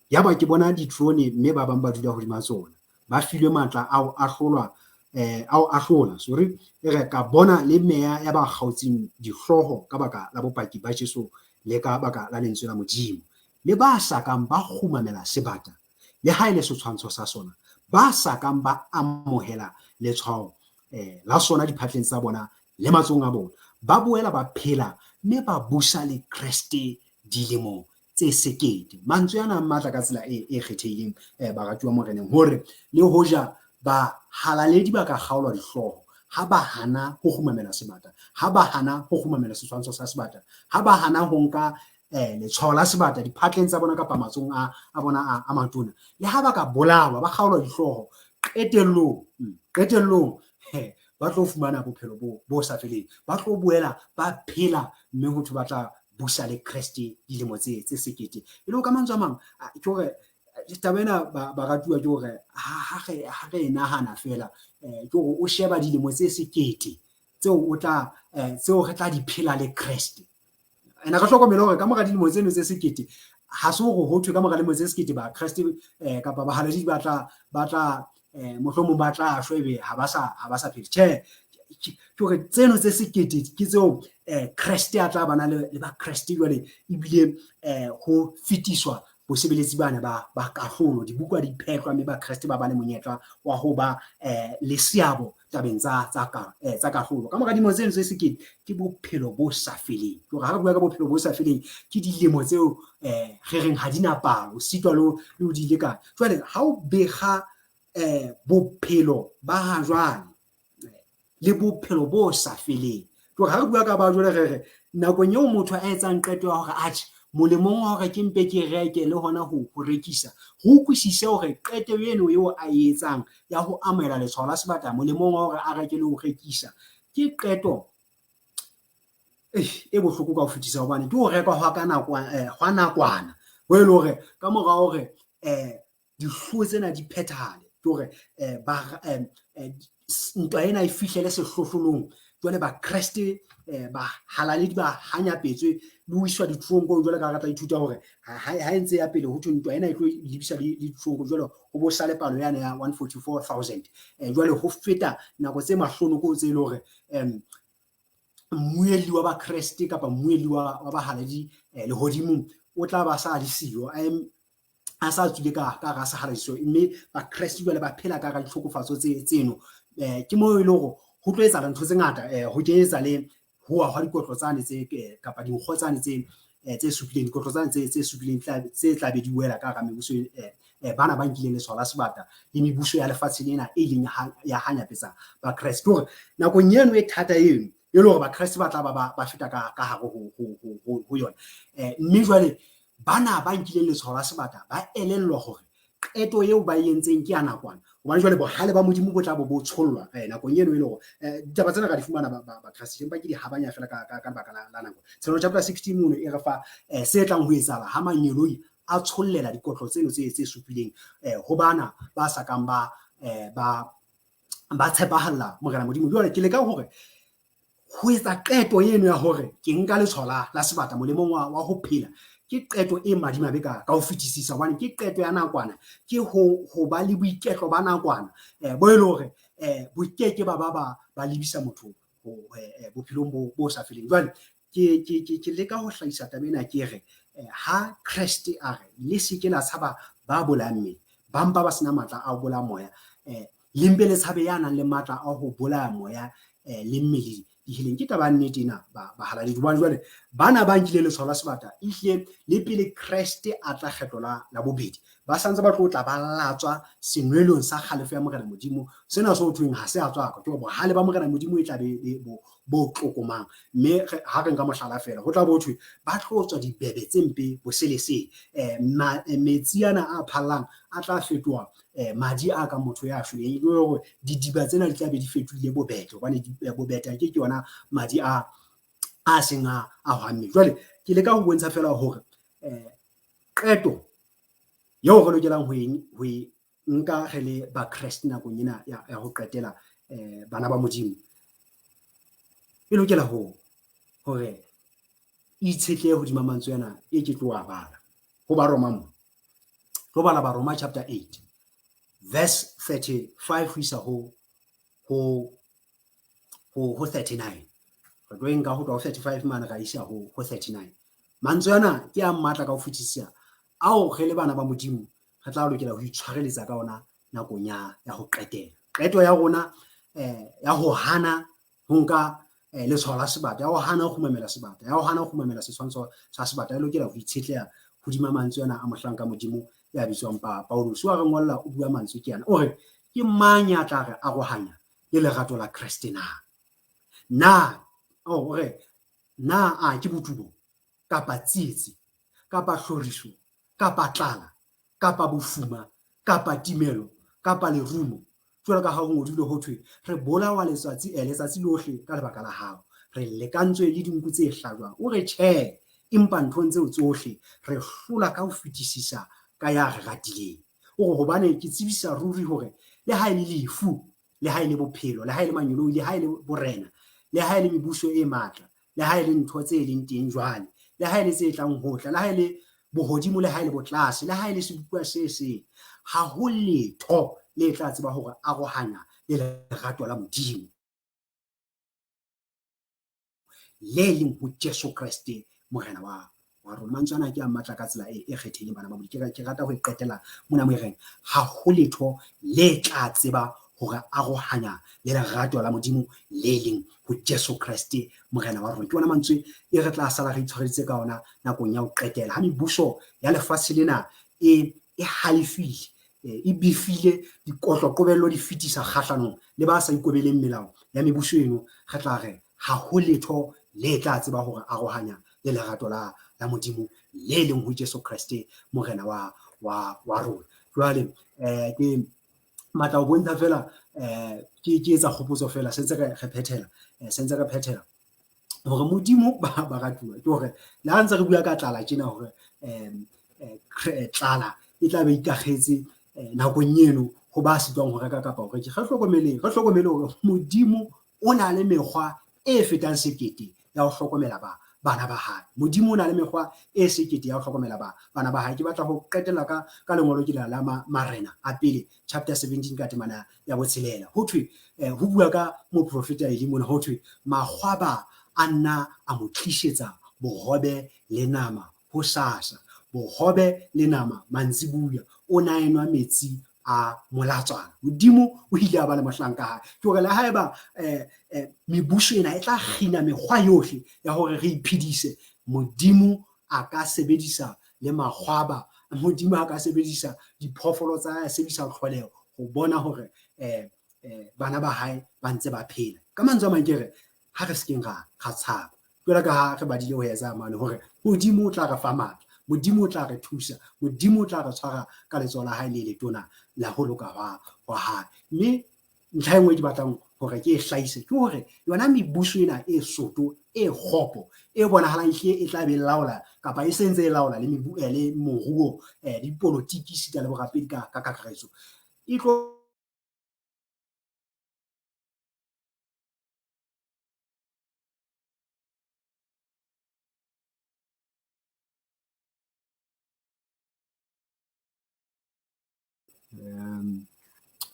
ya ba ke bona ditrone mme ba bang ba dula hodima tsona, ba filwe matla ao a hlola sorry. E re ka bona le meya ya ba kgautsing dihlooho ka baka la bopaki ba Jesu le ka baka la lentswe la Modimo, le ba sakang ba kgumamela sebata le ha ile setshwantsho sa sona, ba sakang ba amohela letšoao la sona diphatleng tsa bona le matsohong a bona, ba boela ba phela mme ba busa le Kriste dilemo tse sekete. Mantswe ana a matla ka tsela e kgethehileng baratuwa moreneng, hore le hoja ba halaledi ba ka kgaolwa dihlooho, ha ba hana ho kgumamela sebata, ha ba hana ho kgumamela setshwantsho sa sebata, ha ba hana ho nka letshwao la sebata diphatleng tsa bona kapa matsohong a bona a matona, le ha ba ka bolawa ba kgaolwa dihlooho, qetellong ba tlo fumana bophelo bo sa feleng, ba tlo boela ba phela mme motho ba tla busa le Kriste dilemo tse sekete. E le ka mantswe a mang ke hore taba ena baratuwa ke hore ha re nahana fela ke hore o sheba dilemo tse sekete tseo re tla di phela le Kriste. Ena ka hlokomela hore ka mora dilemo tseno tse sekete ha se hore ho thwe ka mora dilemo tse sekete ba Kriste kapa bahaladi ba tla mohlomong ba tla shwa ebe ha ba sa phela. Tjhe, ke hore tseno tse sekete ke tseo Kriste a tla bana le ba Kriste jwale ebile ho fetiswa bosebeletsi bana ba kaholo, dibuka di phetlwa mme ba Kriste ba bane monyetla wa ho ba le seabo tabeng tsa kaholo. Ka mora dilemo tseno tse sekete ke bophelo bo sa feleng. Ke hore ha re bua ka bophelo bo sa feleng ke dilemo tseo re reng ha di na palo, sitwa le ho di lekana. Jwale ha o bega bophelo ba ha jwale le bophelo bo sa feleng, ke hore ha re bua ka ba jwale re nakong eo motho a etsang qeto ya hore atjhe molemong wa hore ke mpe ke reke le hona ho rekisa, ho utlwisise hore qeto eo a etsang ya ho amohela letshwao la sebata molemong wa hore a reke le ho rekisa ke qeto e bohloko ka ho fetisa, hobane ke ho rekwa hwa nakwana ho e le hore ka mora hore dihlooho tsena di phethahale, ke hore ntwa ena e fihlele sehlohlolong. Jwale ba Kriste ba halaledi ba hanyapetswe le ho iswa dithuong. Jwale ka rata ithuta hore ha entse ya pele ho thwe ntwa ena e tlo lebisa le dithuong, jwale ho bo sale palo yana ya 144,000. Jwale ho feta nako tse mahlonoko tse le hore mmuelli wa ba Kriste kapa mmuelli wa bahaladi lehodimong o tla ba sa le siyo, a sa tswile ka ra sahaladiso, mme ba Kriste jwale ba phela ka ditlhokofatso tseno. Ke moo e le hore ho tlo etsahala ntho tse ngata, ho kenyetsa le howa hwa dikotlo tsane kapa dinkgo tsane tse supileng, dikotlo tsane tse supileng tse tla be di wela ka hara mebuso bana ba nkileng letshwao la sebata le mebuso ya lefatshe lena e leng ya hanyapetsa ba Kriste. Hore nakong eno e thata eno e le hore ba Kriste ba tla ba feta ka hare ho yona, mme jwale bana ba nkileng letshwao la sebata ba elellwa hore qeto eo ba entseng ke ya nakwana, hobane jwale bohale ba Modimo bo tla bo tshollwa nakong eno e le hore ditaba tsena ka di fumana ba Kriste, empa ke di habanya fela ka baka la nako. Tshenolo chapter 16 mono e re fa se tlang ho etsahala ha manyeloi a tshollela dikotlo tseno tse supileng ho bana ba sakang ba tshepahalla morena Modimo. Jwale ke leka hore ho etsa qeto eno ya hore ke nka letshwao la sebata molemong wa ho phela ke qeto e madimabe ka ho fetisisa, hobane ke qeto ya nakwana, ke ho ba le boiketlo ba nakwana bo e le hore bo keke ba lebisa motho bophelong bo sa feleng. Jwale ke leka ho hlahisa taba ena ke re ha Kriste a re le seke la tshaba ba bolayang mmele, ba mpa ba sena matla a ho bolaya moya, le mpe le tshabe ya nang le matla a ho bolaya moya le mmele dihileng. Ke taba nnete ena bahaladi, hobane jwale bana ba nkile letshwao la sebata ehlile le pele Kriste a tla kgetlo la bobedi, ba santse ba tlo tla ba latswa senwelong sa kgalefo ya morena Modimo. Sena se ho thweng ha se a tswaka, ke hore bohale ba morena Modimo e tla be bo tlokomang, mme ha re nka mohlala fela ho tla bo thwe ba tlo tswa dibebe tse mpe boseleseng, metsi ana a phallang a tla fetoha madi a ka motho ya shweleng, e hore didiba tsena di tla be di fetohile bobete, hobane bobete ke yona madi a seng a hwamme. Jwale ke leka ho bontsha fela hore qeto yo go lokelang ho nka ge le ba Christ nakong ena ya go qetela bana ba modimo e lokela hore itshetle hodima mantswe yana e ke tlo a bala ho ba Roma mo tlo bala ba Roma chapter 8 verse 35 ho isa ho 39 re tlo nka ho 35 mana ka isa ho 39 mantswe yana ke a matla ka ho fetisisa ao ge le bana ba modimo re tla lokela ho itshwareletsa ka ona nakong ya ho qetela qeto ya rona ya ho hana ho nka letsohong la sebata ya ho hana ho khumamela sebata ya ho hana ho khumamela setshwantsho sa sebata e lokela ho itshetleha hodima mantswe yana a mohlanka modimo ya bitswang Paulus wa re ngolla o bua mantswe ke yana o re ke mang ya tla re arohanya le lerato la Kriste na a ke botubo kapa tsietsi kapa hloriso kapa tlala kapa bofuma kapa timelo kapa lerumo jwalo ka ha ho ngodilwe ho thwe re bolawa letsatsi lohle ka lebaka la hao re lekantswe le dinku tse hlajwang o re tjhe empa nthong tseo tsohle re hlola ka ho fetisisa ka ya re ratileng o re hobane ke tsebisa ruri hore le ha ile lefu le ha ile bophelo le ha ile manyoloi le ha ile borena le ha ile mebuso e matla le ha ile ntho tse leng teng jwale le ha ile tse tlang hotla le ha ile bohodimo le ha ile botlase le ha ile sebukwa se ha ho letho le tla tseba hore arohanya le lerato la modimo le leng ho Jesu Kriste morena wa rona mantswe ana ke a matla ka tsela e kgethileng bana ba modimo ke rata ho qetela mona mo reng ha ho letho le tla tseba hore arohanya le lerato la modimo le leng ho Jesu Kriste morena wa rona ke bona mantswe e re tla sala re itshwareditse ka ona nakong ya ho qetela ha mebuso ya lefatshe lena e halefile e bifile dikotlokobello di fetisa kgahlanong le ba sa ikobeleng melao ya mebuso eno re tla re ha ho letho le tla tseba hore arohanya le lerato la modimo le leng ho Jesu Kriste morena wa rona jwale ke matla o bontsha fela ke etsa kgopotso fela sentse re phethela hore modimo ba ratuwa ke hore le ha ntse re bua ka tlala tjena hore tlala e tla be ikagetse nakong eno ho ba sitwang ho reka kapa ho rekisa re hlokomele hore modimo o na le mekgwa e fetang sekete ya ho hlokomela bana ba hae modimo o na le mekgwa e sekete ya ho hlokomela bana ba hae ke batla ho qetella ka lengolo ke la Marena a pele chapter 17 ka temana ya botshelela ho thwe ho bua ka moprofeta Elimona ho thwe makgwaba a nna a mo tlisetsa bohobe le nama ho sasa bohobe le nama mantsibuya o na enwa metsi a molatswana modimo o ile a ba le mohlanka hae ke hore le haeba mebuso ena e tla kgina mekgwa yohle ya hore re iphedise modimo a ka sebedisa le makgwaba modimo a ka sebedisa diphoofolo tsa hae a sebedisa tlholeho ho bona hore bana ba hae ba ntse ba phela ka mantswe a mang ke re ha re sekeng ra tshaba jwalo ka ha re badile ho etsa mane hore modimo o tla re fa matla modimo o tla re thusa modimo o tla re tshwara ka letsoho la hae le letona la ho loka wa hae mme ntlha engwe ke batlang hore ke e hlahise ke hore yona mebuso ena e soto e kgopo e bonahalang hle e tla be laola kapa e sentse e laola le moruo dipolotiki sita le borapedi ka kakaretso e tlo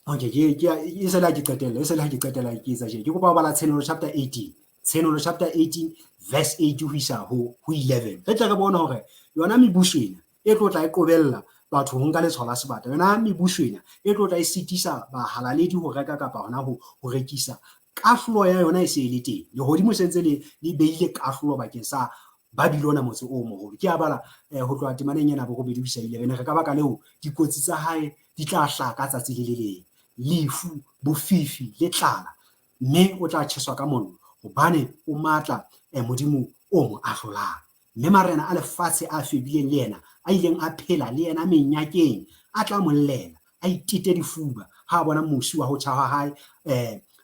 okay e se la ke qetela ke etsa je ke kopa bala Ts'en chapter 18 Ts'en chapter 18 verse 8 ho isa ho 11 re tla re bona hore yona mebuso ena e tlo tla e qobella batho ho nka letsohong la sebata yona mebuso ena e tlo tla e sitisa bahalaledi ho reka kapa hona ho rekisa kahlolo ya yona e se e le teng lehodimo sentse le beile kahlolo bakeng sa Babilona motse o moholo ke a bala ho tloha temaneng ena bo robedi ho isa 11 re ka baka leo dikotsi tsa hae di tla hlaka tsatsi le leng lefu bofifi le tlala mme o tla tjheswa ka mollo hobane o matla modimo o mo ahlolang mme marena a lefatshe a febileng le yena a ileng a phela le yena menyakeng a tla mollela a itete difuba ha bona mosi wa ho tjhaha hae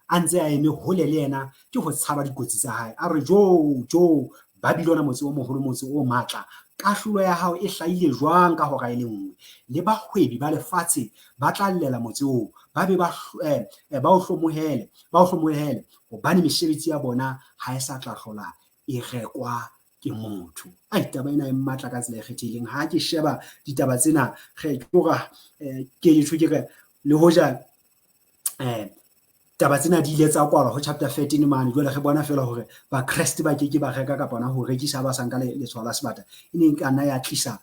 a ntse a eme hole le yena ke ho tshaba dikotsi tsa hae a re jo Babilona motse o moholo motse o matla kahlolo ya hao e hlahile jwang ka hora e le nngwe le bahwebi ba lefatshe ba tla llela motse oo ba be ba o hlomohele hobane mesebetsi ya bona ha e sa tla hlola e rekwa ke motho. Taba ena e matla ka tsela e kgethehileng. Ha ke sheba ditaba tsena ke re le hoja taba tsena di ile tsa kwalwa ho chapter 13 mane, jwale re bona fela hore ba Kriste ba ke ba reka kapa ona ho rekisa ba sanka letsohong la sebata e neng kana ya tlisa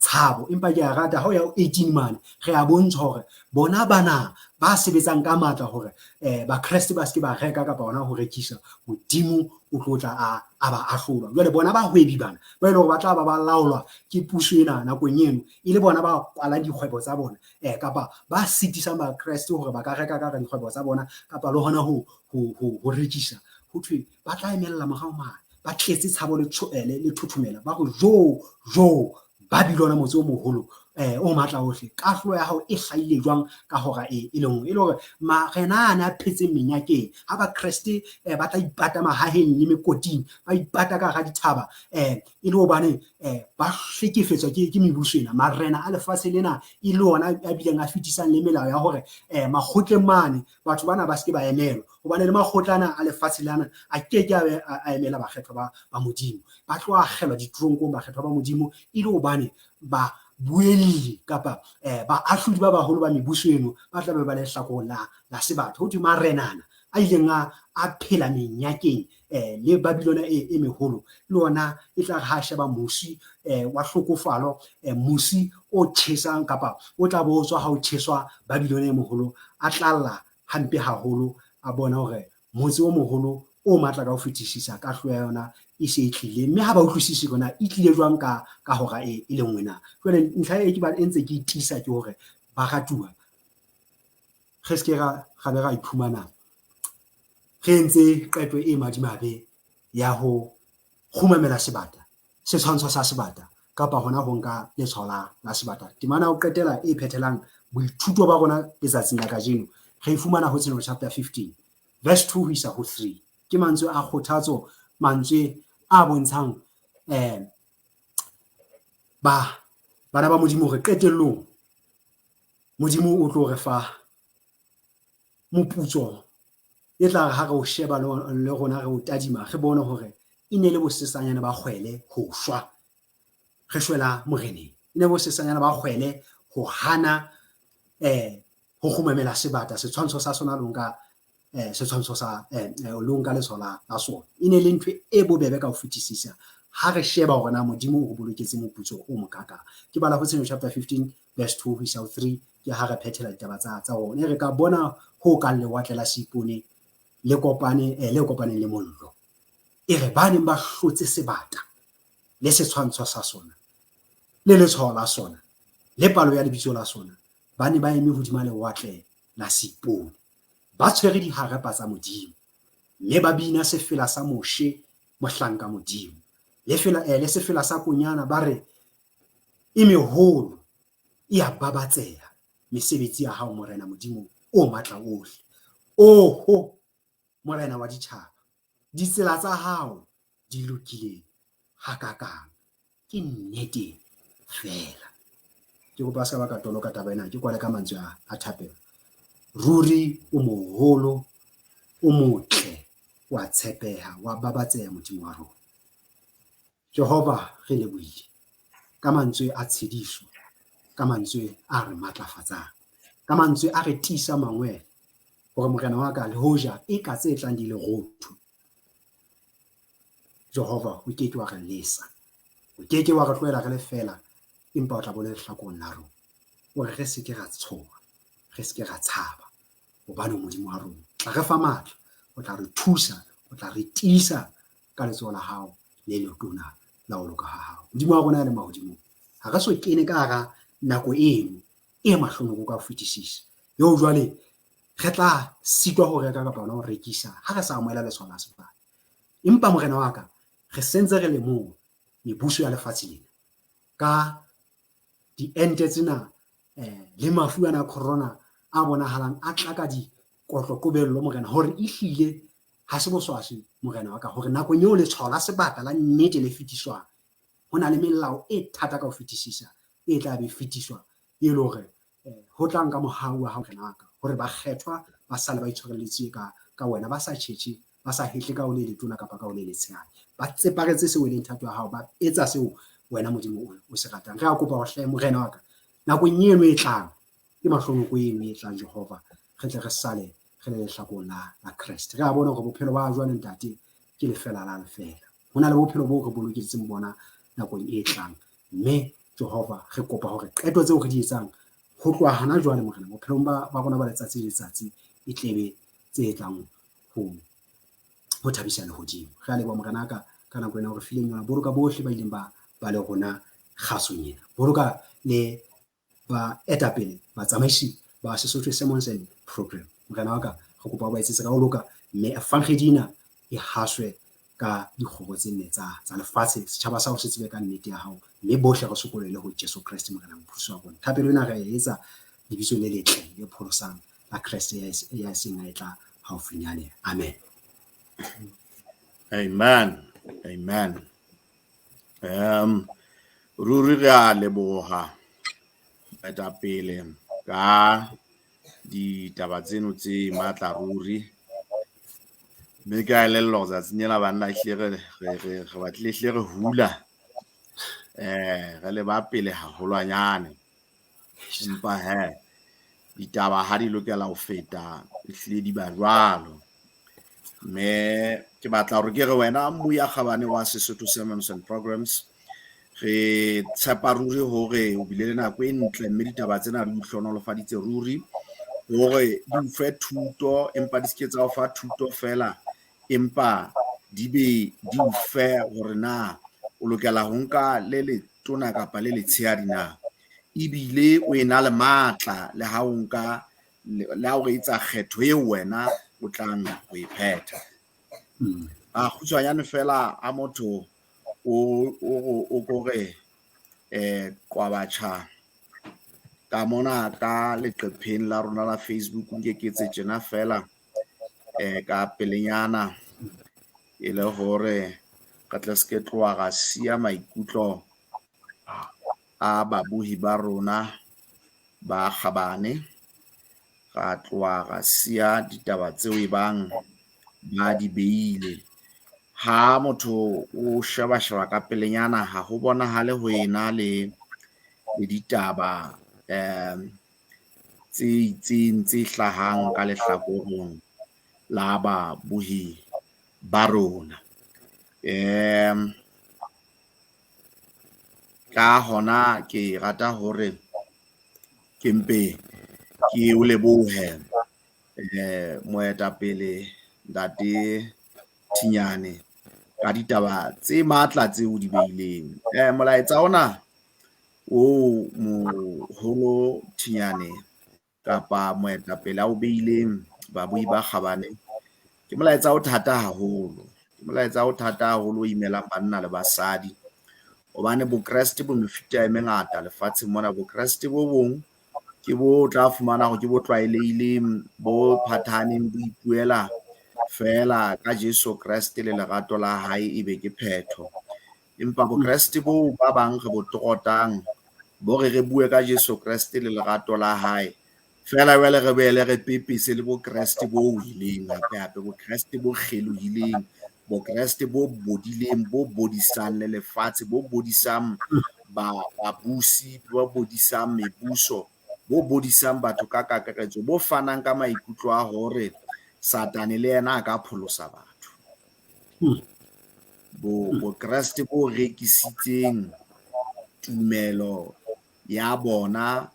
tshabo. Empa ke a rata ha o ya 18 mane re a bontsha hore bona bana ba sebetsang ka matla hore ba Kriste ba se ba reka kapa ona ho rekisa, modimo o tlotla a ba ahlolwa. Jwale bona ba hwebi bana ba ile hore ba tla ba laolwa ke puso ena nakong eno e le bona ba kwalang dikgwebo tsa bona kapa ba sitisang ba Kriste hore ba ka reka ka dikgwebo tsa bona kapa le hona ho rekisa. Ho thwe ba tla emella morao mane ba tletse tshabo le thothomela ba go jo Babilona motse o moholo o matla ohle. Kahlolo ya hao e hlahile jwang ka hora e le nngwe e le hore marenana a phetseng menyakeng ha ba Kriste ba tla ipata mahaheng le mekoting ba ipata ka hara dithaba e le hobane ba hlekefetswa ke mebuso ena. Marena a lefatshe lena e le ona a bileng a fetisang le melao ya hore makgotleng mane batho bana ba se ba emelwa hobane le makgotlana a lefatshe lana a keke a emela bakgethwa ba modimo. Ba tlo akgelwa ditoronkong bakgethwa ba modimo e le hobane ba boelli kapa baahlodi ba baholo ba mebuso eno ba tla be ba le hlakong la sebata. Ho thwe marenana a ileng a phela menyakeng le Babilona e meholo le ona e tla ha sheba musi wa hlokofalo musi o tjhesang kapa o tla botswa ha o tjheswa Babilona e moholo a tlalla hampe haholo a bona hore motse o moholo o matla ka ho fetisisa ka hloya yona e se e tlile, mme ha ba utlwisisi bona e tlile jwang ka hora e le nngwe na. Jwale ntlha e ke ba entse ke itisa ke hore ba ratuwa re se ke ra be ra iphumana re entse qeto e madimabe ya ho khumamela sebata, setshwantsho sa sebata kapa hona ho nka letshwao la sebata. Temana o qetela e phethelang boithuto ba rona letsatsing la kajeno re fumana ho Ts'en chapter 15 verse 2 ho isa ho 3 ke mantswe a kgothatso, mantswe a bontshang bana ba modimo re qetellong modimo o tlo re fa moputso e tla ha re o sheba le rona re o tadima re bone hore e ne le bosesanyana ba kgwele ho shwa re shwela moreneng, e ne bosesanyana ba kgwele ho hana ho khumamela sebata, setshwantsho sa sona lonka setshwantsho sa lonka letshwao la sona. E ne le ntho e bobebe ka ho fetisisa ha re sheba hore na modimo o boloketse moputso o mokaka. Ke bala ho Ts'en chapter 15 verse 2 ho isa ho 3 ke ha re phethela ditaba tsa rona re ka bona ho ka lewatle la Seipone le kopaneng le mollo e re baneng ba hlotse sebata le setshwantsho sa sona le letshwao la sona le palo ya lebitso la sona ba ne ba eme hodima lewatle la Seipone ba tshwere diharapa tsa modimo mme ba bina sefela sa moshe mohlanka modimo le sefela sa konyana ba re e meholo e a babatseha mesebetsi ya hao morena modimo o matla ohle. Oho morena wa ditjhaba, ditsela tsa hao di lokile hakakang, ke nnete fela. Ke go paska ba ka toloka taba ena ke kwale ka mantswe a thapelo. Ruri o moholo o motle wa tshepeha wa babatseha modimo wa rona. Jehova re lebohile ka mantswe a tshediso, ka mantswe a re matlafatsang, ka mantswe a re tiisa mangwele hore morena wa ka le hoja e ka tse tlang di le rotho. Jehova o keke wa re lesa, o keke wa re tlohela re le fela empa o tla bo le lehlakong la rona hore re se ke ra tshoha, re se ke ra tshaba hobane modimo wa rona tla re fa matla, o tla re thusa, o tla re tiisa ka letsoho la hao le letona la ho loka ha hao. Modimo wa rona ya le mahodimo ha re so kene ka hara nako eno e mahlonoko ka ho fetisisa yo jwale re tla sitwa ho reka kapa ona ho rekisa ha re sa amohela letshwao la sebata. Empa morena wa ka re sentse re le moo mebuso ya lefatshe lena ka diente tsena le mafu ana corona a bonahalang a tla ka dikotlokobello morena hore ehlile ha se boswaswi morena wa ka hore nakong eo letshwao la sebata la nnete le fetiswang ho na le melao e thata ka ho fetisisa e tla be fetiswa e le hore ho tlang ka mohau wa hao renaka hore ba kgethwa ba sale ba itshwarelletse ka wena ba sa tjhetjhe ba sa hetle ka o le letona kapa ka o le letshehadi ba tseparetse seo e leng thato ya hao ba etsa seo wena modimo o se ratang. Re a kopa ho hle morena wa ka nakong eno e tlang ke mahlonoko eno e tlang Jehova re tle re sale re le lehlakong la Kreste. Re a bona hore bophelo ba jwale ntate ke lefela la lefela ho na le bophelo bo re boloketseng bona nakong e tlang mme Jehova re kopa hore qeto tseo re di etsang ho tloha hana jwale morena bophelong ba rona ba letsatsi le letsatsi e tlebe tse tlang ho thabisa lehodimo. Re a leboha morena ka nako ena hore fileng yona boloka bohle ba ileng ba le rona kgasong ena boloka le ba etapele batsamaisi ba Sesotho Sermons and Program morena wa ka re kopa ba etsetse ka ho loka mme afangedina e haswe ka dikgobo tse nne tsa lefatshe setjhaba sa ho se tsebe ka nnete ya hao mme bohle re sokolele ho Jesu Kriste morena mophuso wa bona thapelo ena re etsa lebitso le letle le pholosang la Kriste ya seng a etla haufinyane amen. Amen. Ruri re a leboha baetapele ka ditaba tseno tse matla ruri mme ka elellwa go tsatsinyela banna ehlile re batlile ehlile re hula re le ba pele haholwanyane empa ditaba ha di lokela ho feta ehlile di ba jwalo mme ke batla hore ke re wena mmuya kgabane wa Sesotho Sermons and Programs re tshepa ruri hore o bile le nako e ntle mme ditaba tsena di hlonolofaditse ruri hore di o fe thuto empa di sketsa o fa thuto fela empa di be di o fe hore na o lokela ho nka le letona kapa le letshehadi na ebile o ena le matla le ha o nka la o etsa kgetho e wena o tlang ho e phetha kgutshwanyane fela a motho o gore qabatjha ka mona ka leqepheng la rona la Facebook nke ketse tjena fela ka pelenyana e le hore ka tla se tloa ga sia maikutlo a babuhi ba rona ba kgabane ga tloa ga sia ditaba tseo e bang ba di beile ha motho o sheba ka pelenyana ha ho bonahale ho ena le ditaba tse itseng tse hlahang ka lehlakoreng la babuhi ba rona ka hona ke rata hore ke mpe ke o lebohe moetapele ntate Thinyane ka ditaba tse matla tse o di beileng molaetsa ona o moholo Thinyane kapa moetapele a o beileng babui ba kgabane ke molaetsa o thata haholo o imelang banna le basadi hobane bokreste bo mefuta e mengata lefatsheng mona bokreste bo bong ke bo tla fumana go ke bo tlwaelehileng bo phathaneng bo ipuela fela ka Jesu Kriste le lerato la hae e be ke phetho empa bokreste bo ba bang re bo trotang bo re bue ka Jesu Kriste le lerato la hae fela wele re bele re pepese le bokreste bo hileng hape bokreste bo kgelohileng bokreste bo bodileng bo bodisang le lefatshe bo bodisang babusi bo bodisang mebuso bo bodisang batho ka kakaretso bo fanang ka maikutlo a hore Satane le yena a ka pholosa batho bokreste bo rekisitseng tumelo ya bona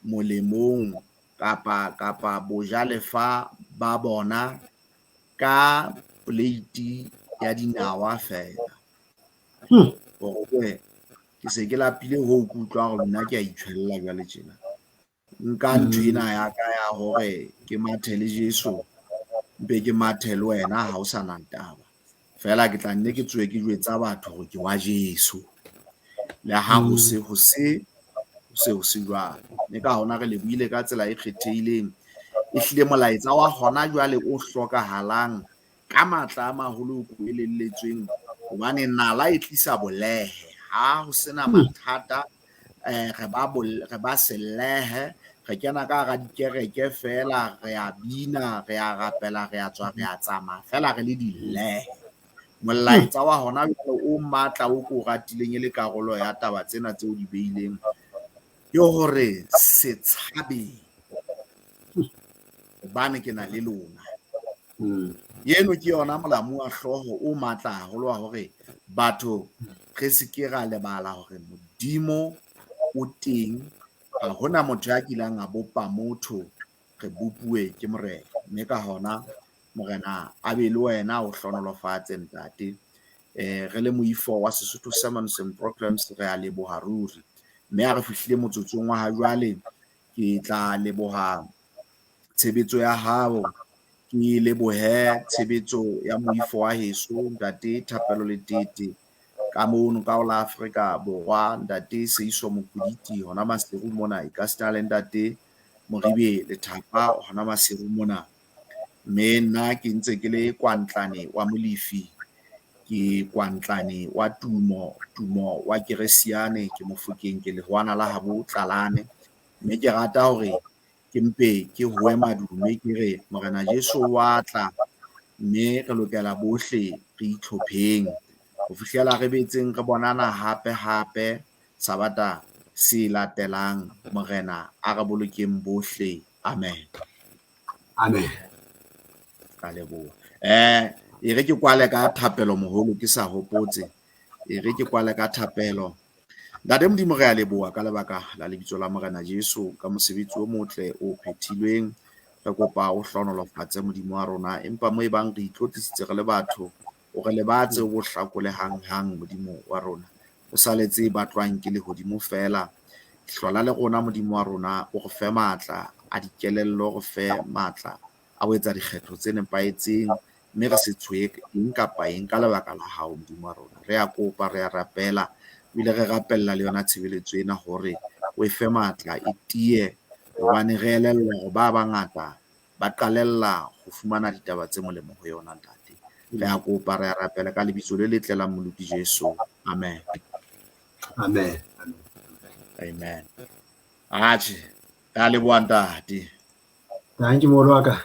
molemong kapa bojalefa ba bona ka plate ya dinawa fela ke se ke lapile ho utlwa gore nna ke a itshwella jwale tjena nka ntho ena ya ka ya hore ke mathele Jesu mpe ke mathele wena ha o sa na taba fela ke tla nne ke tswe ke jwetsa batho hore ke wa Jesu le ha ho se jwalo ne ka hona re le buile ka tsela e kgethehileng ehlile molaetsa wa hona jwale o hlokahalang ka matla a maholo ko elelletsweng hobane nala e tlisa bolehe ha ho sena mathata re ba se lehe, re kena ka hara dikereke fela, re a bina, re a rapela, re a tswa, re a tsamaya fela re le di lehe. Molaetsa wa hona o matla o ko ratileng e le karolo ya taba tsena tseo di beileng ke hore se tshabeng hobane ke na le lona. Yeno ke yona molamu wa hlooho o matla haholo wa hore batho re se ke ra lebala hore Modimo o teng, ha hona motho ya kilang a bopa motho, re bopuwe ke morena. Mme ka hona morena a be le wena o hlonolofatse ntate. Re le moifo wa Sesotho Sermons and Programs re a leboha ruri. Mme ha re fihlile motsotsong wa ha jwale ke tla leboha tshebetso ya hao, ke lebohe tshebetso ya moifo wa heso ntate Thapelo Letete ka mono ka la Afrika Borwa, ntate Seiso Mokuditi hona Maseru mona Ikastale, ntate Moribe Lethapa hona Maseru mona. Mme nna ke ntse ke le Kwantlane wa Molifi, ke Kwantlane wa Tumo wa Keresiane, ke Mofokeng, ke Lehwana la habo Tlalane. Mme ke rata hore ke mpe ke hoe madume ke re Morena Jesu wa tla, mme re lokela bohle re itlhopheng ho fihlela re betseng re bonana hape sabata se latelang. Morena a re bolokeng bohle, amen. Amen. Ka leboha. E re ke kwale ka thapelo moholo ke sa hopotse, e re ke kwale ka thapelo. Ntate Modimo re a leboha ka lebaka la lebitso la Morena Jesu ka mosebetsi o motle o phethilweng. Re kopa o hlonolofatse Modimo wa rona, empa mo ebang re itlotlisitse re le batho, o re lebatse o bo hlakole hang Modimo wa rona, o saletse batlwang ke lehodimo fela. Hlola le rona Modimo wa rona, o re fe matla a dikelello, o re fe matla a ho etsa dikgetho tse nepahetseng, mme re se tshohe eng kapa eng ka lebaka la hao Modimo wa rona. Re a kopa, re a rapela, ebile re rapella le yona tshebeletso ena hore o e fe matla e tie, hobane re elellwa hore ba bangata ba qalella ho fumana ditaba tse molemo ho yona ntate. Re a kopa, re a rapela ka lebitso le letle la Moluki Jesu, amen. Amen. Amen. Atjhe, ka leboha ntate. Thank you moholo wa ka.